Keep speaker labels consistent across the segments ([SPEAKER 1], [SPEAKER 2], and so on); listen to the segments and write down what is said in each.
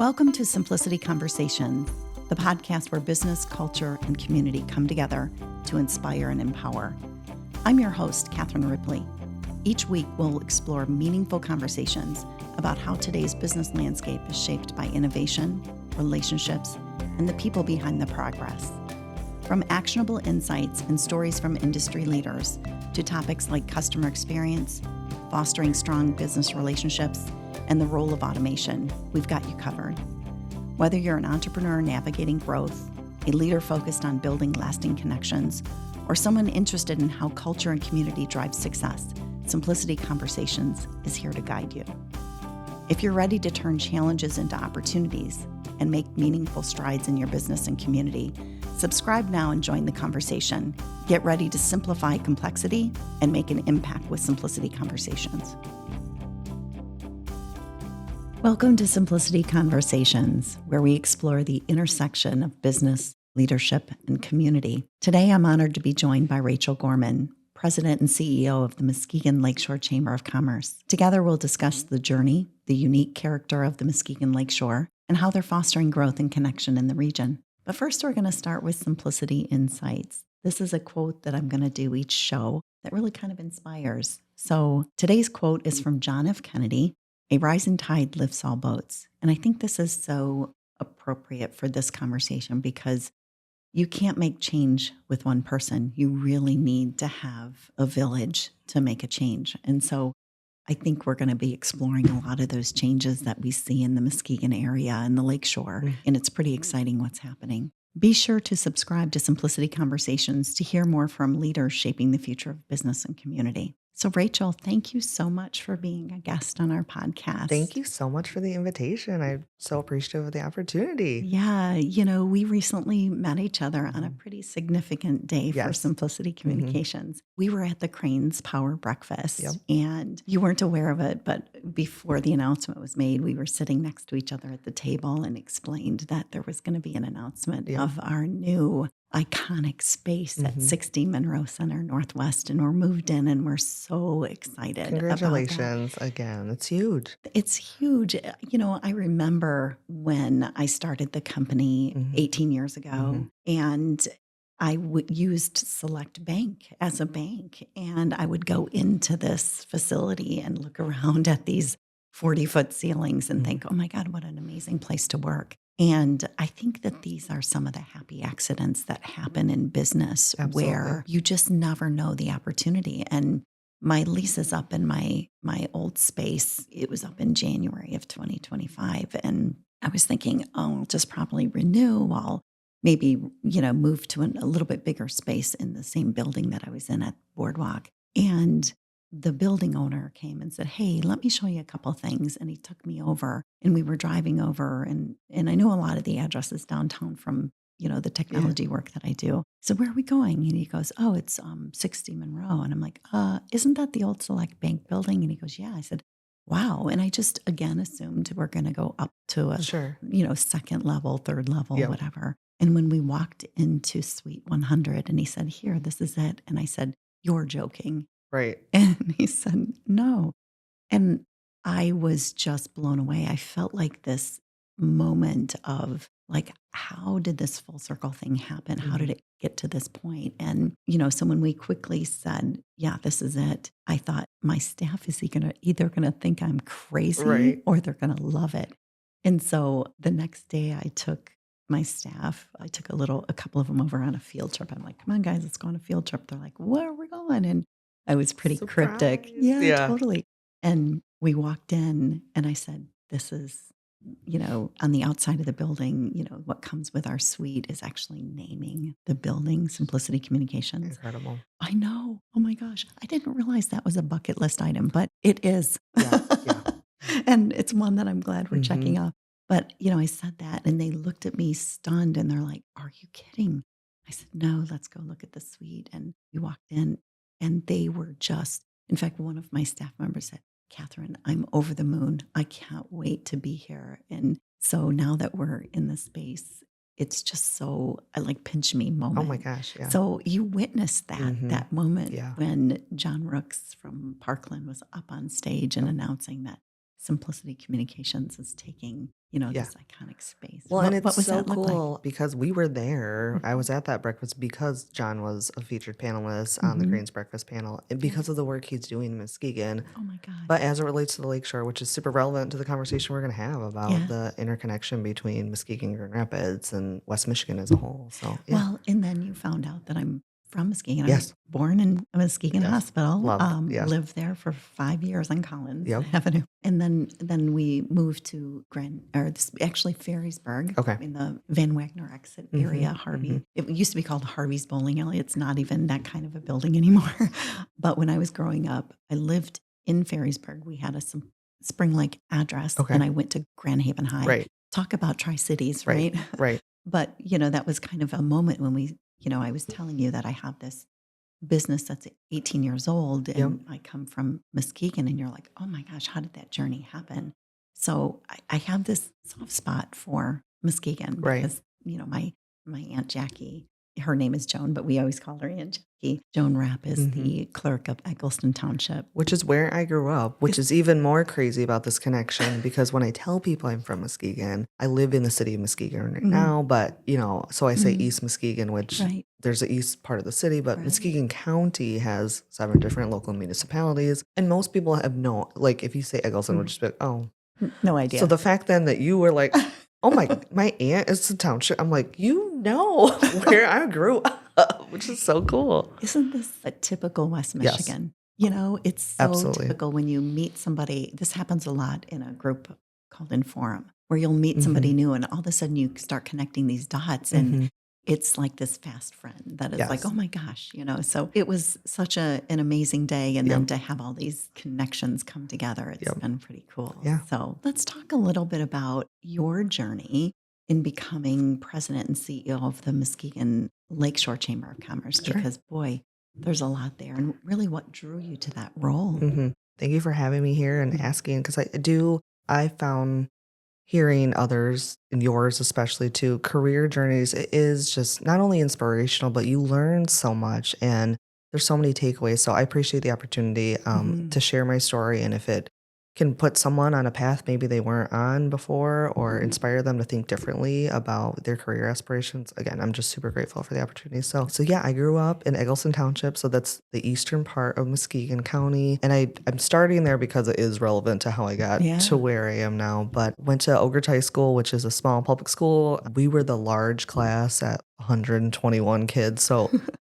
[SPEAKER 1] Welcome to Symplicity Conversations, the podcast where business, culture, and community come together to inspire and empower. I'm your host, Catherine Ripley. Each week, we'll explore meaningful conversations about how today's business landscape is shaped by innovation, relationships, and the people behind the progress. From actionable insights and stories from industry leaders to topics like customer experience, fostering strong business relationships, and the role of automation, we've got you covered. Whether you're an entrepreneur navigating growth, a leader focused on building lasting connections, or someone interested in how culture and community drive success, Symplicity Conversations is here to guide you. If you're ready to turn challenges into opportunities and make meaningful strides in your business and community, subscribe now and join the conversation. Get ready to simplify complexity and make an impact with Symplicity Conversations. Welcome to Symplicity Conversations, where we explore the intersection of business, leadership, and community. Today, I'm honored to be joined by Rachel Gorman, President and CEO of the Muskegon Lakeshore Chamber of Commerce. Together, we'll discuss the journey, the unique character of the Muskegon Lakeshore, and how they're fostering growth and connection in the region. But first, we're going to start with Symplicity Insights. This is a quote that I'm going to do each show that really kind of inspires. So today's quote is from John F. Kennedy. A rising tide lifts all boats. And I think this is so appropriate for this conversation because you can't make change with one person. You really need to have a village to make a change. And so I think we're going to be exploring a lot of those changes that we see in the Muskegon area and the Lakeshore. And it's pretty exciting what's happening. Be sure to subscribe to Symplicity Conversations to hear more from leaders shaping the future of business and community. So Rachel, thank you so much for being a guest on our podcast.
[SPEAKER 2] Thank you so much for the invitation. I'm so appreciative of the opportunity.
[SPEAKER 1] Yeah, we recently met each other on a pretty significant day for
[SPEAKER 2] Yes.
[SPEAKER 1] Symplicity Communications. We were at the Cranes Power Breakfast,
[SPEAKER 2] Yep.
[SPEAKER 1] and you weren't aware of it, but before the announcement was made, we were sitting next to each other at the table and explained that there was going to be an announcement
[SPEAKER 2] Yep.
[SPEAKER 1] of our new iconic space at 60 Monroe Center Northwest, and we're moved in and we're so excited about that.
[SPEAKER 2] Congratulations again. It's huge.
[SPEAKER 1] It's huge. I remember when I started the company 18 years ago, and I used Select Bank as a bank, and I would go into this facility and look around at these 40-foot ceilings and think, oh my God, what an amazing place to work. And I think that these are some of the happy accidents that happen in business.
[SPEAKER 2] Absolutely.
[SPEAKER 1] Where you just never know the opportunity. And my lease is up in my old space. It was up in January of 2025. And I was thinking, oh, I'll just probably renew. I'll maybe, move to a little bit bigger space in the same building that I was in at Boardwalk. And the building owner came and said, hey, let me show you a couple things. And he took me over, and we were driving over, and I know a lot of the addresses downtown from, the technology work that I do. So where are we going? And he goes, oh, it's 60 Monroe. And I'm like, isn't that the old Select Bank building? And he goes, yeah. I said, wow. And I just, again, assumed we're going to go up to a,
[SPEAKER 2] Sure.
[SPEAKER 1] second level, third level,
[SPEAKER 2] Yep.
[SPEAKER 1] whatever. And when we walked into Suite 100 and he said, here, this is it. And I said, you're joking.
[SPEAKER 2] Right.
[SPEAKER 1] And he said, no. And I was just blown away. I felt like this moment of like, how did this full circle thing happen? How did it get to this point? And, so when we quickly said, yeah, this is it, I thought my staff is either going to think I'm crazy
[SPEAKER 2] Right.
[SPEAKER 1] or they're going to love it. And so the next day I took my staff, I took a couple of them over on a field trip. I'm like, come on, guys, let's go on a field trip. They're like, where are we going? And I was pretty cryptic.
[SPEAKER 2] Surprise.
[SPEAKER 1] Yeah, totally. And we walked in and I said, this is, on the outside of the building, what comes with our suite is actually naming the building Symplicity Communications.
[SPEAKER 2] Incredible.
[SPEAKER 1] I know. Oh my gosh. I didn't realize that was a bucket list item, but it is.
[SPEAKER 2] Yeah.
[SPEAKER 1] And it's one that I'm glad we're checking off. But, I said that and they looked at me stunned and they're like, are you kidding? I said, no, let's go look at the suite. And we walked in. And they were just, in fact, one of my staff members said, Catherine, I'm over the moon. I can't wait to be here. And so now that we're in the space, it's just so like pinch me moment.
[SPEAKER 2] Oh my gosh. Yeah.
[SPEAKER 1] So you witnessed that moment
[SPEAKER 2] Yeah.
[SPEAKER 1] when John Rooks from Parkland was up on stage and announcing that Symplicity Communications is taking,
[SPEAKER 2] Yeah.
[SPEAKER 1] this iconic space.
[SPEAKER 2] Well, and it's
[SPEAKER 1] What was
[SPEAKER 2] so
[SPEAKER 1] that look like?
[SPEAKER 2] cool because we were there. I
[SPEAKER 1] Mhm.
[SPEAKER 2] was at that breakfast because John was a featured panelist on the
[SPEAKER 1] Mhm.
[SPEAKER 2] Greens Breakfast panel and because of
[SPEAKER 1] Yes.
[SPEAKER 2] the work he's doing in Muskegon.
[SPEAKER 1] Oh my God.
[SPEAKER 2] But as it relates to the Lakeshore, which is super relevant to the conversation we're going to have about
[SPEAKER 1] Yeah.
[SPEAKER 2] the interconnection between Muskegon, Grand Rapids, and West Michigan as a whole. So, yeah.
[SPEAKER 1] Well, and then you found out that I'm from Muskegon. I was
[SPEAKER 2] Yes.
[SPEAKER 1] born in Muskegon
[SPEAKER 2] Yes.
[SPEAKER 1] Hospital.
[SPEAKER 2] Loved. Yes.
[SPEAKER 1] Lived there for 5 years on Collins
[SPEAKER 2] Yep.
[SPEAKER 1] Avenue, and then we moved to actually Ferrysburg
[SPEAKER 2] Okay.
[SPEAKER 1] in the Van Wagner exit
[SPEAKER 2] Hmm.
[SPEAKER 1] area. Harvey. It used to be called Harvey's Bowling Alley. It's not even that kind of a building anymore. But when I was growing up, I lived in Ferrysburg. We had a Spring Lake address,
[SPEAKER 2] Okay.
[SPEAKER 1] and I went to Grand Haven High.
[SPEAKER 2] Right.
[SPEAKER 1] Talk about Tri-Cities,
[SPEAKER 2] Right.
[SPEAKER 1] right?
[SPEAKER 2] Right.
[SPEAKER 1] But, that was kind of a moment when I was telling you that I have this business that's 18 years old
[SPEAKER 2] Yep.
[SPEAKER 1] and I come from Muskegon, and you're like, oh my gosh, how did that journey happen? So I have this soft spot for Muskegon
[SPEAKER 2] Right.
[SPEAKER 1] because, my Aunt Jackie, her name is Joan, but we always call her Aunt Jackie. Joan Rapp is
[SPEAKER 2] Hmm.
[SPEAKER 1] the clerk of Eggleston Township.
[SPEAKER 2] Which is where I grew up, which is even more crazy about this connection because when I tell people I'm from Muskegon, I live in the city of Muskegon right
[SPEAKER 1] Mhm.
[SPEAKER 2] now, but so I say
[SPEAKER 1] Mhm.
[SPEAKER 2] East Muskegon, which
[SPEAKER 1] Right.
[SPEAKER 2] there's the east part of the city, but
[SPEAKER 1] Right.
[SPEAKER 2] Muskegon County has 7 different local municipalities. And most people have like if you say Eggleston, would just be like, oh.
[SPEAKER 1] No
[SPEAKER 2] So
[SPEAKER 1] idea.
[SPEAKER 2] the fact then that you were like, oh my aunt is the township. I'm like, where I grew up, which is so cool.
[SPEAKER 1] Isn't this a typical West
[SPEAKER 2] Yes.
[SPEAKER 1] Michigan? It's so
[SPEAKER 2] Absolutely.
[SPEAKER 1] typical when you meet somebody. This happens a lot in a group called Inforum, where you'll meet somebody new and all of a sudden you start connecting these dots, and
[SPEAKER 2] Mhm.
[SPEAKER 1] it's like this fast friend that is like,
[SPEAKER 2] Yes.
[SPEAKER 1] oh my gosh, So it was such an amazing day. And then
[SPEAKER 2] Yep.
[SPEAKER 1] to have all these connections come together, it's
[SPEAKER 2] Yep.
[SPEAKER 1] been pretty cool.
[SPEAKER 2] Yeah.
[SPEAKER 1] So let's talk a little bit about your journey in becoming president and CEO of the Muskegon Lakeshore Chamber of Commerce,
[SPEAKER 2] Sure.
[SPEAKER 1] because boy, there's a lot there. And really, what drew you to that role?
[SPEAKER 2] Thank you for having me here and
[SPEAKER 1] Mhm.
[SPEAKER 2] asking because I found hearing others and yours especially too, career journeys, it is just not only inspirational, but you learn so much and there's so many takeaways. So I appreciate the opportunity
[SPEAKER 1] Mhm.
[SPEAKER 2] to share my story. And if it can put someone on a path maybe they weren't on before or inspire them to think differently about their career aspirations, again, I'm just super grateful for the opportunity. So yeah, I grew up in Eggleston Township. So that's the eastern part of Muskegon County. And I'm starting there because it is relevant to how I got
[SPEAKER 1] Yeah.
[SPEAKER 2] to where I am now. But went to Ogre High School, which is a small public school. We were the large class at 121 kids. So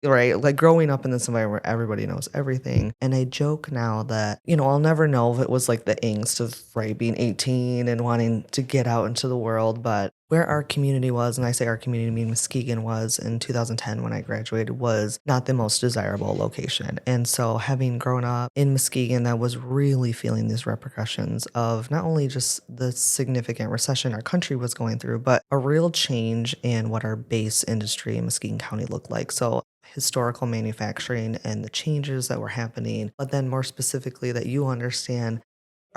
[SPEAKER 2] right, like growing up in this environment where everybody knows everything. And I joke now that, I'll never know if it was like the angst of, right, being 18 and wanting to get out into the world, but where our community was, and I say our community, I mean Muskegon was in 2010 when I graduated, was not the most desirable location. And so having grown up in Muskegon, that was really feeling these repercussions of not only just the significant recession our country was going through, but a real change in what our base industry in Muskegon County looked like. So historical manufacturing and the changes that were happening, but then more specifically that you understand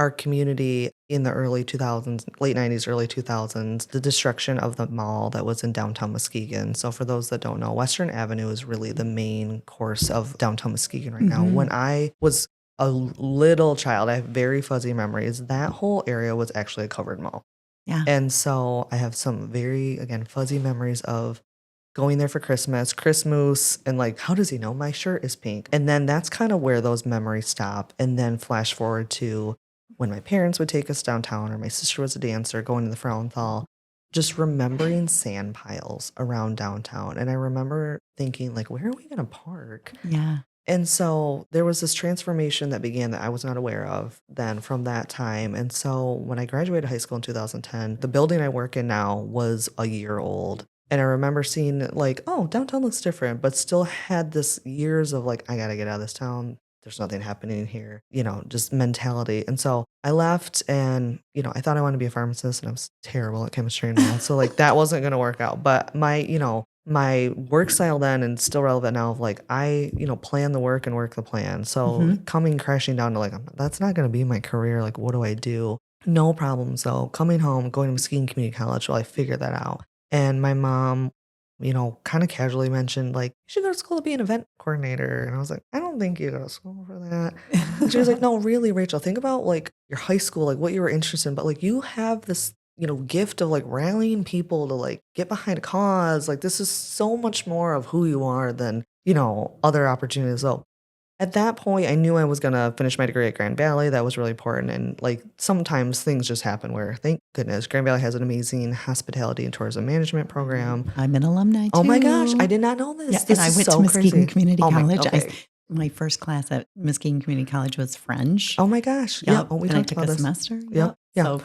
[SPEAKER 2] our community in the early 2000s, late 90s, early 2000s, the destruction of the mall that was in downtown Muskegon. So for those that don't know, Western Avenue is really the main course of downtown Muskegon right now. When I was a little child, I have very fuzzy memories. That whole area was actually a covered mall.
[SPEAKER 1] Yeah.
[SPEAKER 2] And so I have some very, again, fuzzy memories of going there for Christmas, and like, how does he know my shirt is pink? And then that's kind of where those memories stop. And then flash forward to when my parents would take us downtown, or my sister was a dancer going to the Frauenthal, just remembering sand piles around downtown. And I remember thinking, like, where are we going to park?
[SPEAKER 1] Yeah.
[SPEAKER 2] And so there was this transformation that began that I was not aware of then from that time. And so when I graduated high school in 2010, the building I work in now was a year old. And I remember seeing like, oh, downtown looks different, but still had this years of like, I got to get out of this town. There's nothing happening here, just mentality. And so I left and, I thought I wanted to be a pharmacist and I was terrible at chemistry and math. So like that wasn't going to work out. But my work style then and still relevant now of like plan the work and work the plan. So coming crashing down to like that's not going to be my career. Like what do I do? No problem. So coming home, going to Muskegon Community College while I figure that out. And my mom kind of casually mentioned, like, "You should go to school to be an event coordinator." And I was like, "I don't think you go to school for that." And she was like, "No, really, Rachel, think about like your high school, like what you were interested in, but like you have this, gift of like rallying people to like get behind a cause. Like this is so much more of who you are than, other opportunities." So at that point, I knew I was gonna finish my degree at Grand Valley. That was really important, and, like, sometimes things just happen where, thank goodness, Grand Valley has an amazing hospitality and tourism management program.
[SPEAKER 1] I'm an alumni
[SPEAKER 2] Oh my gosh, I
[SPEAKER 1] too.
[SPEAKER 2] did not know
[SPEAKER 1] Yeah,
[SPEAKER 2] this.
[SPEAKER 1] and
[SPEAKER 2] This
[SPEAKER 1] I
[SPEAKER 2] is
[SPEAKER 1] went to
[SPEAKER 2] so
[SPEAKER 1] Muskegon
[SPEAKER 2] crazy.
[SPEAKER 1] Community
[SPEAKER 2] Oh my
[SPEAKER 1] College.
[SPEAKER 2] okay.
[SPEAKER 1] My first class at Muskegon Community College was French.
[SPEAKER 2] Oh my gosh, yeah,
[SPEAKER 1] Yep,
[SPEAKER 2] oh, we
[SPEAKER 1] and I
[SPEAKER 2] talked
[SPEAKER 1] took
[SPEAKER 2] about
[SPEAKER 1] a
[SPEAKER 2] this.
[SPEAKER 1] semester.
[SPEAKER 2] Yep,
[SPEAKER 1] Yep.
[SPEAKER 2] yeah.
[SPEAKER 1] So,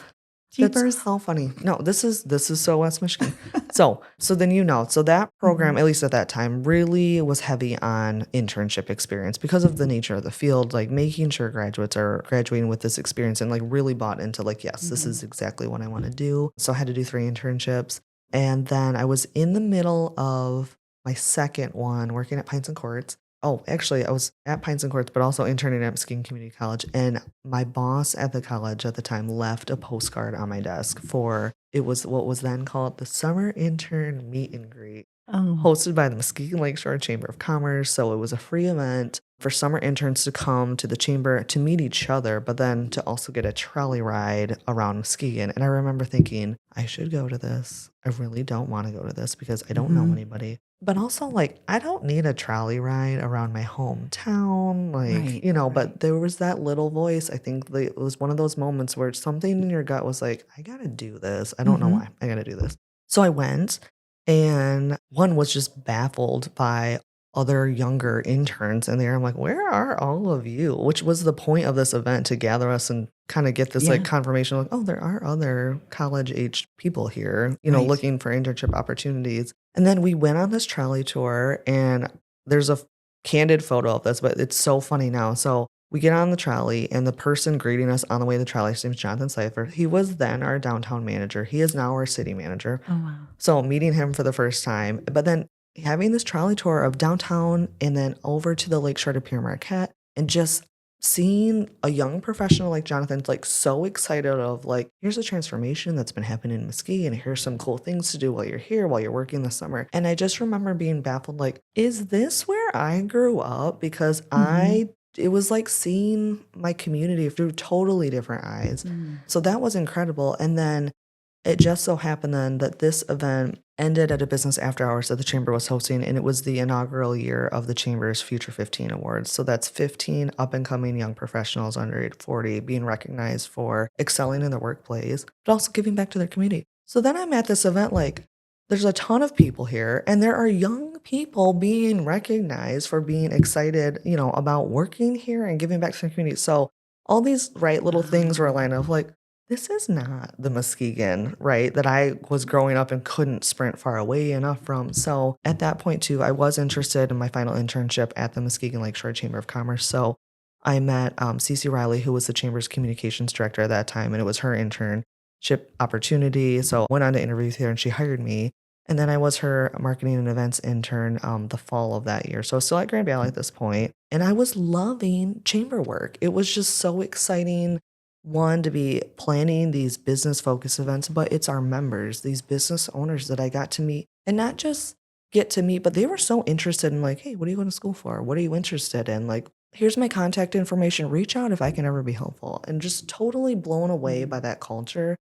[SPEAKER 2] That's
[SPEAKER 1] jeepers.
[SPEAKER 2] how funny. No, this is so West Michigan. So then so that program,
[SPEAKER 1] Mhm.
[SPEAKER 2] at least at that time, really was heavy on internship experience because of the nature of the field, like making sure graduates are graduating with this experience and like really bought into like, yes, this is
[SPEAKER 1] Mhm.
[SPEAKER 2] exactly what I want to do. So I had to do 3 internships. And then I was in the middle of my second one working at Pines and Courts. Oh, actually, I was at Pines and Courts, but also interning at Muskegon Community College. And my boss at the college at the time left a postcard on my desk for it was what was then called the Summer Intern Meet and Greet,
[SPEAKER 1] Oh,
[SPEAKER 2] hosted by the Muskegon Lakeshore Chamber of Commerce. So it was a free event for summer interns to come to the chamber to meet each other, but then to also get a trolley ride around Muskegon. And I remember thinking, I should go to this. I really don't want to go to this because I don't know
[SPEAKER 1] mhm.
[SPEAKER 2] anybody. But also, like, I don't need a trolley ride around my hometown, like,
[SPEAKER 1] Right, right.
[SPEAKER 2] but there was that little voice. I think it was one of those moments where something in your gut was like, I gotta do this. I don't know
[SPEAKER 1] Mhm.
[SPEAKER 2] why. I gotta do this. So I went, and one was just baffled by other younger interns in there. I'm like, where are all of you? Which was the point of this event to gather us and kind of get this like
[SPEAKER 1] Yeah,
[SPEAKER 2] confirmation like, oh, there are other college aged people here,
[SPEAKER 1] right.
[SPEAKER 2] looking for internship opportunities. And then we went on this trolley tour, and there's a candid photo of this, but it's so funny now. So we get on the trolley, and the person greeting us on the way to the trolley, his name's Jonathan Seifert. He was then our downtown manager. He is now our city manager.
[SPEAKER 1] Oh, wow.
[SPEAKER 2] So meeting him for the first time, but then having this trolley tour of downtown and then over to the Lakeshore to Pier Marquette and just seeing a young professional like Jonathan, like so excited of like, here's a transformation that's been happening in Muskegon. Here's some cool things to do while you're here, while you're working this summer. And I just remember being baffled, like, is this where I grew up? Because
[SPEAKER 1] Mhm.
[SPEAKER 2] it was like seeing my community through totally different eyes.
[SPEAKER 1] Mm.
[SPEAKER 2] So that was incredible. And then it just so happened then that this event ended at a business after hours that the chamber was hosting, and it was the inaugural year of the chamber's Future 15 Awards. So that's 15 up and coming young professionals under age 40 being recognized for excelling in their workplace, but also giving back to their community. So then I'm at this event like, there's a ton of people here, and there are young people being recognized for being excited, about working here and giving back to their community. So all these right little things were
[SPEAKER 1] Wow.
[SPEAKER 2] aligned of like, this is not the Muskegon, right, that I was growing up and couldn't sprint far away enough from. So at that point too, I was interested in my final internship at the Muskegon Lakeshore Chamber of Commerce. So I met Cece Riley, who was the chamber's communications director at that time, and it was her internship opportunity. So I went on to interview with her, and she hired me. And then I was her marketing and events intern the fall of that year. So I was still at Grand Valley at this point, and I was loving chamber work. It was just so exciting, one, to be planning these business focus events, but it's our members, these business owners that I got to meet, and not just get to meet, but they were so interested in like, hey, what are you going to school for? What are you interested in? Like, here's my contact information. Reach out if I can ever be helpful. And just totally blown away by
[SPEAKER 1] Mm.
[SPEAKER 2] that culture.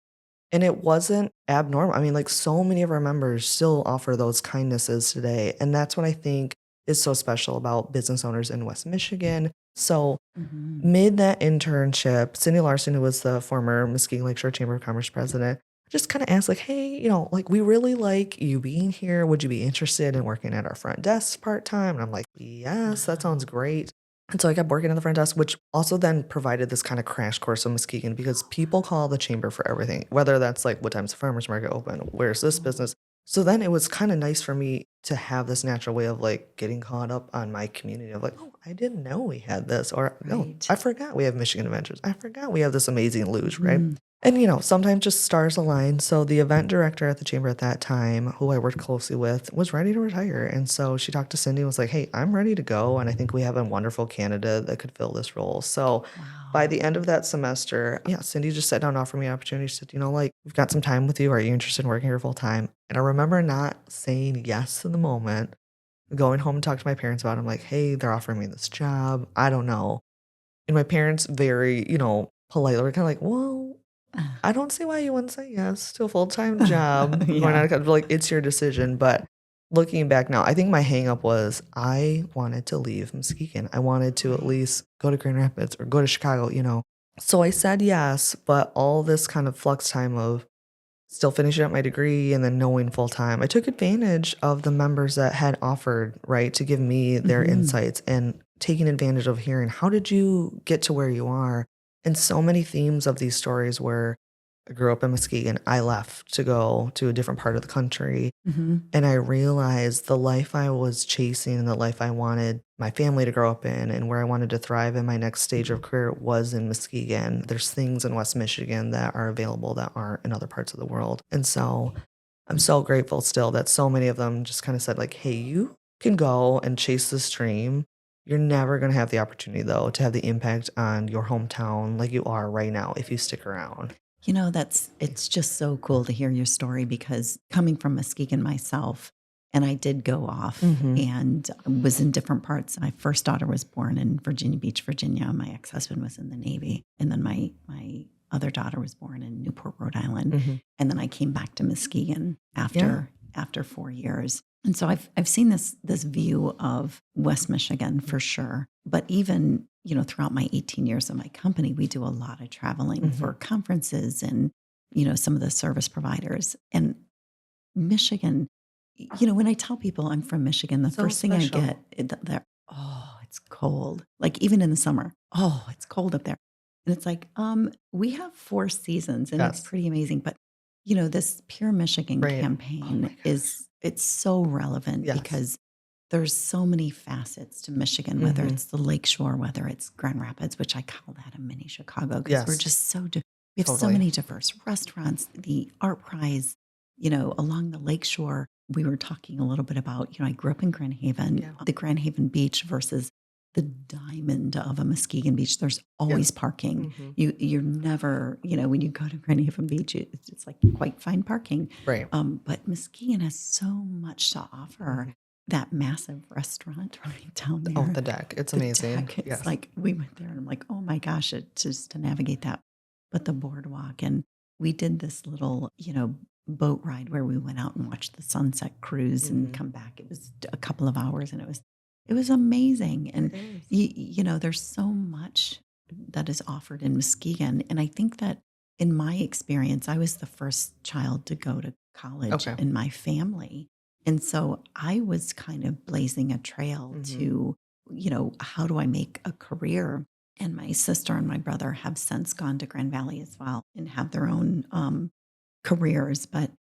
[SPEAKER 2] And it wasn't abnormal. I mean, like so many of our members still offer those kindnesses today. And that's what I think is so special about business owners in West Michigan. So
[SPEAKER 1] Mhm.
[SPEAKER 2] mid that internship, Cindy Larson, who was the former Muskegon Lakeshore Chamber of Commerce president, just kind of asked, like, hey, like, we really like you being here. Would you be interested in working at our front desk part time? And I'm like, yes, that sounds
[SPEAKER 1] Wow.
[SPEAKER 2] great. And so I kept working at the front desk, which also then provided this kind of crash course on Muskegon because people call the chamber for everything, whether that's like what time's the farmer's market open, where's this
[SPEAKER 1] Oh,
[SPEAKER 2] business. So then it was kind of nice for me to have this natural way of like getting caught up on my community of like, oh, I didn't know we had this, or no,
[SPEAKER 1] right.
[SPEAKER 2] I forgot we have Michigan Adventures. I forgot we have this amazing luge, right?
[SPEAKER 1] Mhm.
[SPEAKER 2] And, sometimes just stars align. So the event director at the chamber at that time, who I worked closely with, was ready to retire. And so she talked to Cindy and was like, hey, I'm ready to go. And I think we have a wonderful candidate that could fill this role. So by
[SPEAKER 1] Wow.
[SPEAKER 2] the end of that semester, yeah, Cindy just sat down and offered me an opportunity. She said, like, we've got some time with you. Are you interested in working here full time? And I remember not saying yes in the moment, going home and talking to my parents about it. I'm like, hey, they're offering me this job. I don't know. And my parents very, politely were kind of like, well, I don't see why you wouldn't say yes to a full-time job going
[SPEAKER 1] Yeah.
[SPEAKER 2] on a like, it's your decision, but looking back now, I think my hang up was I wanted to leave Muskegon. I wanted to at
[SPEAKER 1] Right.
[SPEAKER 2] least go to Grand Rapids or go to Chicago. So I said yes, but all this kind of flux time of still finishing up my degree and then knowing full time, I took advantage of the members that had offered, right, to give me their
[SPEAKER 1] Mhm.
[SPEAKER 2] insights and taking advantage of hearing, how did you get to where you are? And so many themes of these stories where I grew up in Muskegon, I left to go to a different part of the country.
[SPEAKER 1] Mhm.
[SPEAKER 2] And I realized the life I was chasing and the life I wanted my family to grow up in and where I wanted to thrive in my next stage of career was in Muskegon. There's things in West Michigan that are available that aren't in other parts of the world. And so I'm so grateful still that so many of them just kind of said, like, hey, you can go and chase this dream. You're never going to have the opportunity, though, to have the impact on your hometown like you are right now if you stick around.
[SPEAKER 1] It's just so cool to hear your story because coming from Muskegon myself, and I did go off
[SPEAKER 2] Hmm.
[SPEAKER 1] and was in different parts. My first daughter was born in Virginia Beach, Virginia. My ex-husband was in the Navy. And then my other daughter was born in Newport, Rhode Island.
[SPEAKER 2] Hmm.
[SPEAKER 1] And then I came back to Muskegon
[SPEAKER 2] Yeah.
[SPEAKER 1] after 4 years. And so I've seen this view of West Michigan for sure. But even, throughout my 18 years of my company, we do a lot of traveling
[SPEAKER 2] Hmm.
[SPEAKER 1] for conferences and, some of the service providers. And Michigan, when I tell people I'm from Michigan, the
[SPEAKER 2] So
[SPEAKER 1] first thing I
[SPEAKER 2] special.
[SPEAKER 1] get, they're, oh, it's cold. Like even in the summer, oh, it's cold up there. And it's like, we have 4 seasons and it's
[SPEAKER 2] Yes.
[SPEAKER 1] pretty amazing. But, this Pure Michigan
[SPEAKER 2] Right. Oh my
[SPEAKER 1] campaign
[SPEAKER 2] gosh.
[SPEAKER 1] it's so relevant
[SPEAKER 2] Yes.
[SPEAKER 1] because there's so many facets to Michigan, whether
[SPEAKER 2] Mhm.
[SPEAKER 1] it's the Lakeshore, whether it's Grand Rapids, which I call that a mini Chicago because we're
[SPEAKER 2] Yes,
[SPEAKER 1] just we have so
[SPEAKER 2] totally.
[SPEAKER 1] many diverse restaurants, the art prize, along the lakeshore. We were talking a little bit about, I grew up in Grand Haven,
[SPEAKER 2] Yeah.
[SPEAKER 1] the Grand Haven beach versus the diamond of a Muskegon beach. There's always
[SPEAKER 2] Yes.
[SPEAKER 1] parking.
[SPEAKER 2] Mhm.
[SPEAKER 1] You're never, when you go to Grand Haven Beach, it's like quite fine parking.
[SPEAKER 2] Right.
[SPEAKER 1] But Muskegon has so much to offer.
[SPEAKER 2] Mhm.
[SPEAKER 1] That massive restaurant right down
[SPEAKER 2] Oh,
[SPEAKER 1] there,
[SPEAKER 2] the deck. It's
[SPEAKER 1] the
[SPEAKER 2] amazing.
[SPEAKER 1] deck. It's
[SPEAKER 2] Yes.
[SPEAKER 1] like we went there and I'm like, oh my gosh, it's just to navigate that. But the boardwalk and we did this little, boat ride where we went out and watched the sunset cruise and
[SPEAKER 2] Mhm.
[SPEAKER 1] come back. It was a couple of hours and it was amazing.
[SPEAKER 2] It
[SPEAKER 1] And
[SPEAKER 2] is.
[SPEAKER 1] there's so much that is offered in Muskegon. And I think that in my experience, I was the first child to go to college
[SPEAKER 2] Okay.
[SPEAKER 1] in my family. And so I was kind of blazing a trail
[SPEAKER 2] Mhm.
[SPEAKER 1] to, how do I make a career? And my sister and my brother have since gone to Grand Valley as well and have their own careers. But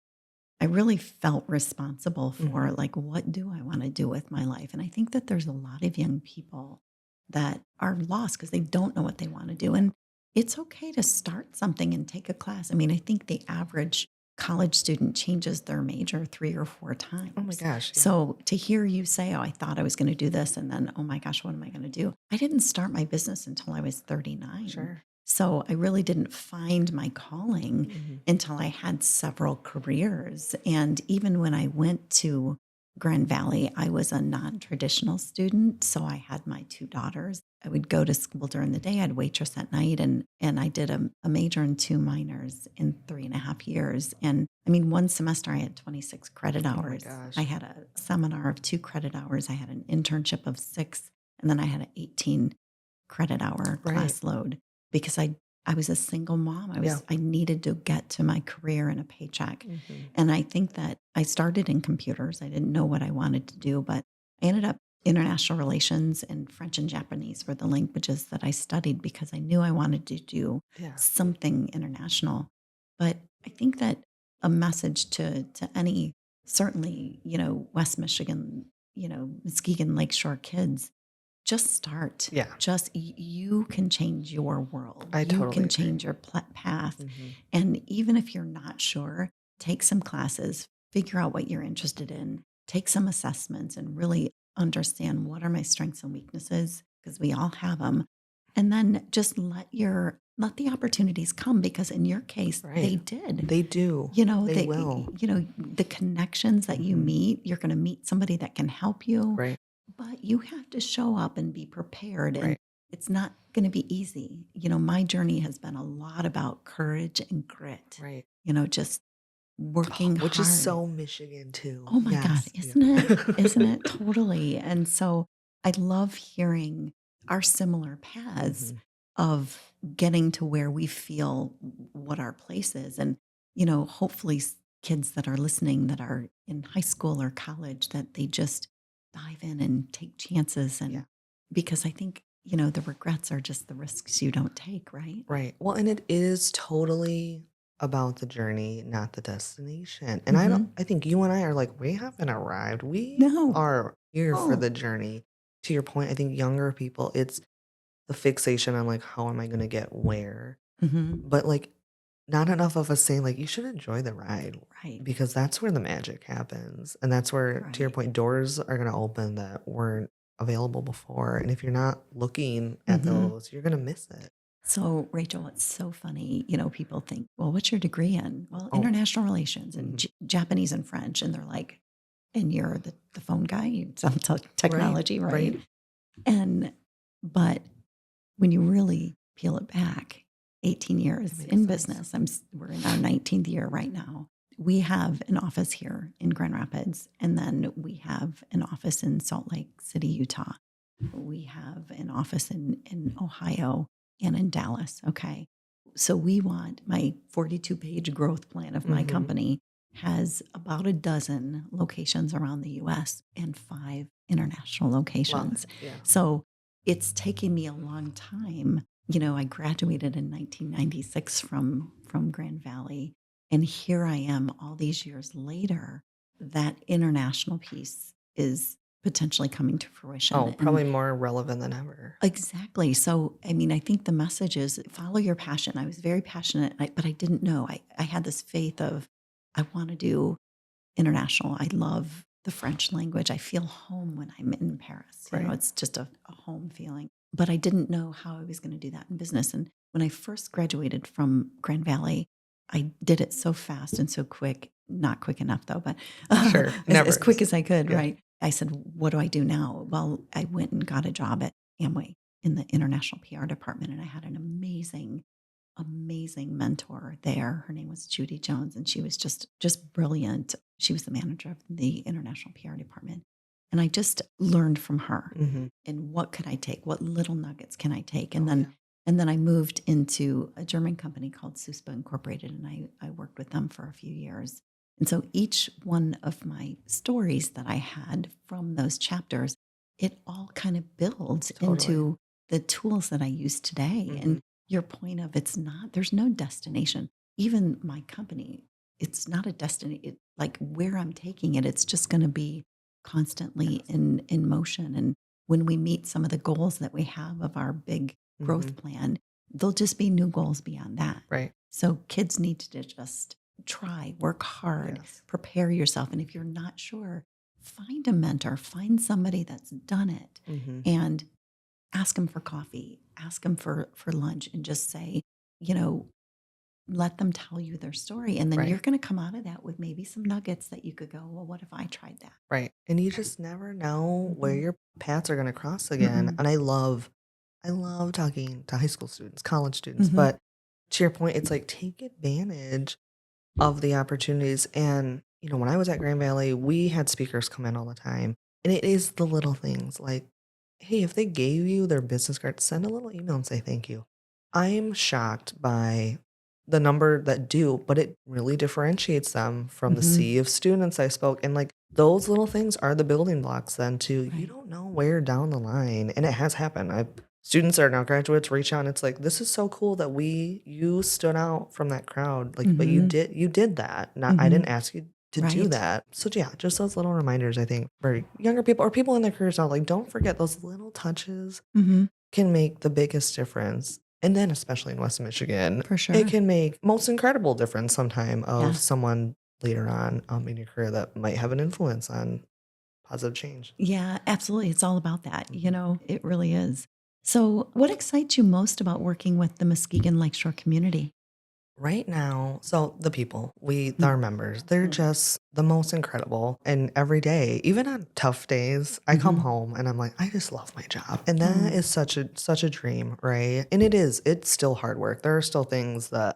[SPEAKER 1] I really felt responsible for
[SPEAKER 2] Mhm.
[SPEAKER 1] like, what do I want to do with my life? And I think that there's a lot of young people that are lost because they don't know what they want to do. And it's okay to start something and take a class. I mean, I think the average college student changes their major 3 or 4
[SPEAKER 2] Oh my
[SPEAKER 1] times.
[SPEAKER 2] gosh, yeah.
[SPEAKER 1] So to hear you say, oh, I thought I was going to do this. And then, oh my gosh, what am I going to do? I didn't start my business until I was 39.
[SPEAKER 2] Sure.
[SPEAKER 1] So I really didn't find my calling
[SPEAKER 2] Mhm.
[SPEAKER 1] until I had several careers. And even when I went to Grand Valley, I was a non traditional student. So I had my 2 daughters. I would go to school during the day, I'd waitress at night, and I did a major and 2 minors in 3.5 years. And I mean, one semester I had 26 credit
[SPEAKER 2] Oh my
[SPEAKER 1] hours. I
[SPEAKER 2] gosh.
[SPEAKER 1] had a seminar of 2 credit hours, I had an internship of 6, and then I had an 18 credit hour
[SPEAKER 2] Right.
[SPEAKER 1] class load because I was a single mom.
[SPEAKER 2] Yeah.
[SPEAKER 1] I needed to get to my career and a paycheck.
[SPEAKER 2] Mhm.
[SPEAKER 1] And I think that I started in computers. I didn't know what I wanted to do, but I ended up international relations and French and Japanese were the languages that I studied because I knew I wanted to do
[SPEAKER 2] Yeah.
[SPEAKER 1] something international. But I think that a message to any certainly, West Michigan, Muskegon Lakeshore kids, just start.
[SPEAKER 2] Yeah.
[SPEAKER 1] Just you can change your world.
[SPEAKER 2] I
[SPEAKER 1] You
[SPEAKER 2] totally
[SPEAKER 1] can
[SPEAKER 2] agree.
[SPEAKER 1] change your path.
[SPEAKER 2] Mhm.
[SPEAKER 1] And even if you're not sure, take some classes, figure out what you're interested in, take some assessments and really understand what are my strengths and weaknesses because we all have them. And then just let the opportunities come because in your case
[SPEAKER 2] Right.
[SPEAKER 1] they did.
[SPEAKER 2] They do.
[SPEAKER 1] You know,
[SPEAKER 2] They will.
[SPEAKER 1] the connections that you
[SPEAKER 2] Mhm.
[SPEAKER 1] meet, you're going to meet somebody that can help you,
[SPEAKER 2] Right.
[SPEAKER 1] but you have to show up and be prepared. And
[SPEAKER 2] Right.
[SPEAKER 1] it's not going to be easy. You know, my journey has been a lot about courage and grit,
[SPEAKER 2] Right.
[SPEAKER 1] just working
[SPEAKER 2] Which is
[SPEAKER 1] hard.
[SPEAKER 2] so Michigan too.
[SPEAKER 1] Oh my God,
[SPEAKER 2] Yes.
[SPEAKER 1] isn't it?
[SPEAKER 2] Yeah.
[SPEAKER 1] Isn't it? Totally. And so I love hearing our similar paths
[SPEAKER 2] Mhm.
[SPEAKER 1] of getting to where we feel what our place is. And, hopefully kids that are listening that are in high school or college, that they just dive in and take chances.
[SPEAKER 2] Yeah.
[SPEAKER 1] And because I think, the regrets are just the risks you don't take, right?
[SPEAKER 2] Right. Well, and it is totally about the journey, not the destination. And
[SPEAKER 1] Hmm.
[SPEAKER 2] I think you and I are like, we haven't arrived. We
[SPEAKER 1] No.
[SPEAKER 2] are here for
[SPEAKER 1] Oh.
[SPEAKER 2] the journey. To your point, I think younger people, it's the fixation on like, how am I going to get where?
[SPEAKER 1] Hmm.
[SPEAKER 2] But like, not enough of us saying like, you should enjoy the ride
[SPEAKER 1] Right.
[SPEAKER 2] because that's where the magic happens. And that's where, to your
[SPEAKER 1] Right.
[SPEAKER 2] point, doors are going to open that weren't available before. And if you're not looking at
[SPEAKER 1] Hmm.
[SPEAKER 2] those, you're going to miss it.
[SPEAKER 1] So, Rachel, it's so funny. People think, well, what's your degree in? Well,
[SPEAKER 2] Oh,
[SPEAKER 1] international relations and
[SPEAKER 2] mhm.
[SPEAKER 1] Japanese and French. And they're like, and you're the phone guy, you sell
[SPEAKER 2] Right,
[SPEAKER 1] technology, right?
[SPEAKER 2] right.
[SPEAKER 1] But when you really peel it back, 18
[SPEAKER 2] It
[SPEAKER 1] years
[SPEAKER 2] makes
[SPEAKER 1] in
[SPEAKER 2] sense.
[SPEAKER 1] business, we're in our 19th year right now. We have an office here in Grand Rapids, and then we have an office in Salt Lake City, Utah. We have an office in Ohio and in Dallas. Okay. So we want my 42-page growth plan of my
[SPEAKER 2] Mhm.
[SPEAKER 1] company has about a dozen locations around the US and 5 international
[SPEAKER 2] Love
[SPEAKER 1] locations.
[SPEAKER 2] it. Yeah.
[SPEAKER 1] So it's taken me a long time. I graduated in 1996 from Grand Valley, and here I am all these years later. That international piece is potentially coming to fruition.
[SPEAKER 2] Oh,
[SPEAKER 1] And
[SPEAKER 2] probably more relevant than ever.
[SPEAKER 1] exactly. So, I mean, I think the message is follow your passion. I was very passionate, but I didn't know. I had this faith of, I want to do international. I love the French language. I feel home when I'm in Paris.
[SPEAKER 2] Right.
[SPEAKER 1] It's just a home feeling. But I didn't know how I was going to do that in business. And when I first graduated from Grand Valley, I did it so fast and so quick, not quick enough though, but
[SPEAKER 2] Sure.
[SPEAKER 1] as,
[SPEAKER 2] Never
[SPEAKER 1] as quick
[SPEAKER 2] is.
[SPEAKER 1] as I could,
[SPEAKER 2] Yeah.
[SPEAKER 1] right? I said, what do I do now? Well, I went and got a job at Amway in the international PR department, and I had an amazing mentor there. Her name was Judy Jones, and she was just brilliant. She was the manager of the international PR department. And I just learned from her.
[SPEAKER 2] Mhm.
[SPEAKER 1] And what could I take? What little nuggets can I take? And
[SPEAKER 2] Oh,
[SPEAKER 1] then
[SPEAKER 2] yeah.
[SPEAKER 1] and then I moved into a German company called SUSPA Incorporated, and I worked with them for a few years. And so each one of my stories that I had from those chapters, it all kind of builds
[SPEAKER 2] Totally.
[SPEAKER 1] into the tools that I use today.
[SPEAKER 2] Mhm.
[SPEAKER 1] And your point of there's no destination. Even my company, it's not a destiny. Like where I'm taking it, it's just going to be constantly
[SPEAKER 2] Yes.
[SPEAKER 1] in motion. And when we meet some of the goals that we have of our big growth
[SPEAKER 2] Mhm.
[SPEAKER 1] plan, there'll just be new goals beyond that.
[SPEAKER 2] Right.
[SPEAKER 1] So kids need to just try, work hard,
[SPEAKER 2] Yes.
[SPEAKER 1] prepare yourself. And if you're not sure, find a mentor, find somebody that's done it,
[SPEAKER 2] Mhm.
[SPEAKER 1] and ask them for coffee, ask them for lunch, and just say, you know, let them tell you their story. And then you're
[SPEAKER 2] Right.
[SPEAKER 1] going to come out of that with maybe some nuggets that you could go, well, what if I tried that?
[SPEAKER 2] Right. And you just never know where
[SPEAKER 1] Mhm.
[SPEAKER 2] your paths are going to cross again.
[SPEAKER 1] Mm-mm.
[SPEAKER 2] And I love talking to high school students, college students,
[SPEAKER 1] Mhm.
[SPEAKER 2] but to your point, it's like take advantage of the opportunities. And, when I was at Grand Valley, we had speakers come in all the time. And it is the little things like, hey, if they gave you their business card, send a little email and say thank you. I'm shocked by the number that do, but it really differentiates them from the
[SPEAKER 1] Mhm.
[SPEAKER 2] sea of students I spoke. And like those little things are the building blocks then to you
[SPEAKER 1] Right.
[SPEAKER 2] don't know where down the line. And it has happened. Students that are now graduates reach out and it's like, this is so cool that you stood out from that crowd. Like, but
[SPEAKER 1] Mhm.
[SPEAKER 2] you did that. Not I
[SPEAKER 1] Mhm.
[SPEAKER 2] didn't ask you to do
[SPEAKER 1] Right.
[SPEAKER 2] that. So yeah, just those little reminders, I think, for younger people or people in their careers now, like, don't forget those little touches
[SPEAKER 1] Hmm.
[SPEAKER 2] can make the biggest difference. And then especially in West Michigan,
[SPEAKER 1] For
[SPEAKER 2] it
[SPEAKER 1] sure.
[SPEAKER 2] can make most incredible difference sometime of
[SPEAKER 1] Yes.
[SPEAKER 2] someone later on in your career that might have an influence on positive change.
[SPEAKER 1] Yeah, absolutely. It's all about that.
[SPEAKER 2] Mhm.
[SPEAKER 1] It really is. So, what excites you most about working with the Muskegon Lakeshore community?
[SPEAKER 2] Right now, so the people,
[SPEAKER 1] Mm,
[SPEAKER 2] our members, they're
[SPEAKER 1] mm,
[SPEAKER 2] just the most incredible. And every day, even on tough days, I come
[SPEAKER 1] mhm,
[SPEAKER 2] home and I'm like, I just love my job. And that
[SPEAKER 1] mm,
[SPEAKER 2] is such a dream, right? And it's still hard work. There are still things that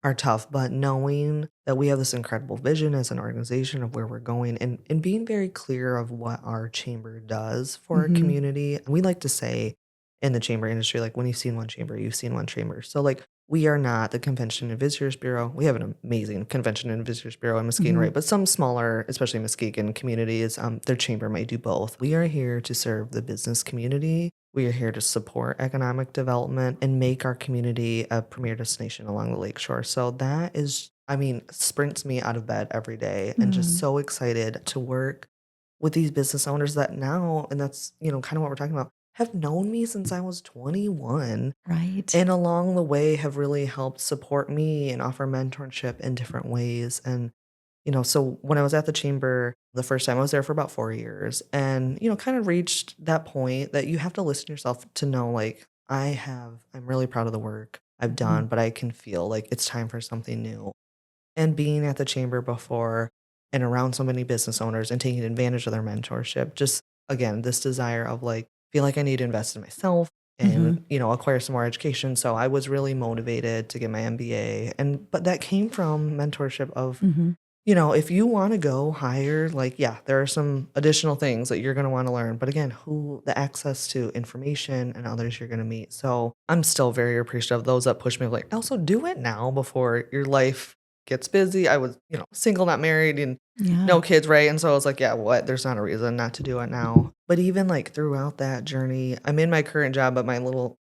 [SPEAKER 2] are tough, but knowing that we have this incredible vision as an organization of where we're going and being very clear of what our chamber does for our
[SPEAKER 1] mhm,
[SPEAKER 2] community. We like to say in the chamber industry, like when you've seen one chamber, you've seen one chamber. So like we are not the Convention and Visitors Bureau. We have an amazing Convention and Visitors Bureau in Muskegon,
[SPEAKER 1] mhm,
[SPEAKER 2] right? But some smaller, especially Muskegon communities, their chamber might do both. We are here to serve the business community. We are here to support economic development and make our community a premier destination along the lakeshore. So that is, I mean, sprints me out of bed every day and just
[SPEAKER 1] mm,
[SPEAKER 2] so excited to work with these business owners that now, and that's, kind of what we're talking about, have known me since I was 21
[SPEAKER 1] right.
[SPEAKER 2] and along the way have really helped support me and offer mentorship in different ways. And so when I was at the chamber the first time, I was there for about 4 years and, kind of reached that point that you have to listen to yourself to know, like, I'm really proud of the work I've
[SPEAKER 1] Mhm,
[SPEAKER 2] done, but I can feel like it's time for something new. And being at the chamber before and around so many business owners and taking advantage of their mentorship, just again, this desire of like, feel like I need to invest in myself and,
[SPEAKER 1] mhm,
[SPEAKER 2] acquire some more education. So I was really motivated to get my MBA. But that came from mentorship of
[SPEAKER 1] mhm.
[SPEAKER 2] if you wanna go higher, like, yeah, there are some additional things that you're gonna wanna learn, but again, who the access to information and others you're gonna meet, so I'm still very appreciative of those that push me, like, "Also do it now before your life gets busy." I was, single, not married, and
[SPEAKER 1] Yeah.
[SPEAKER 2] no kids, right? And so I was like, "Yeah, what? There's not a reason not to do it now." But even, like, throughout that journey, I'm in my current job, but my little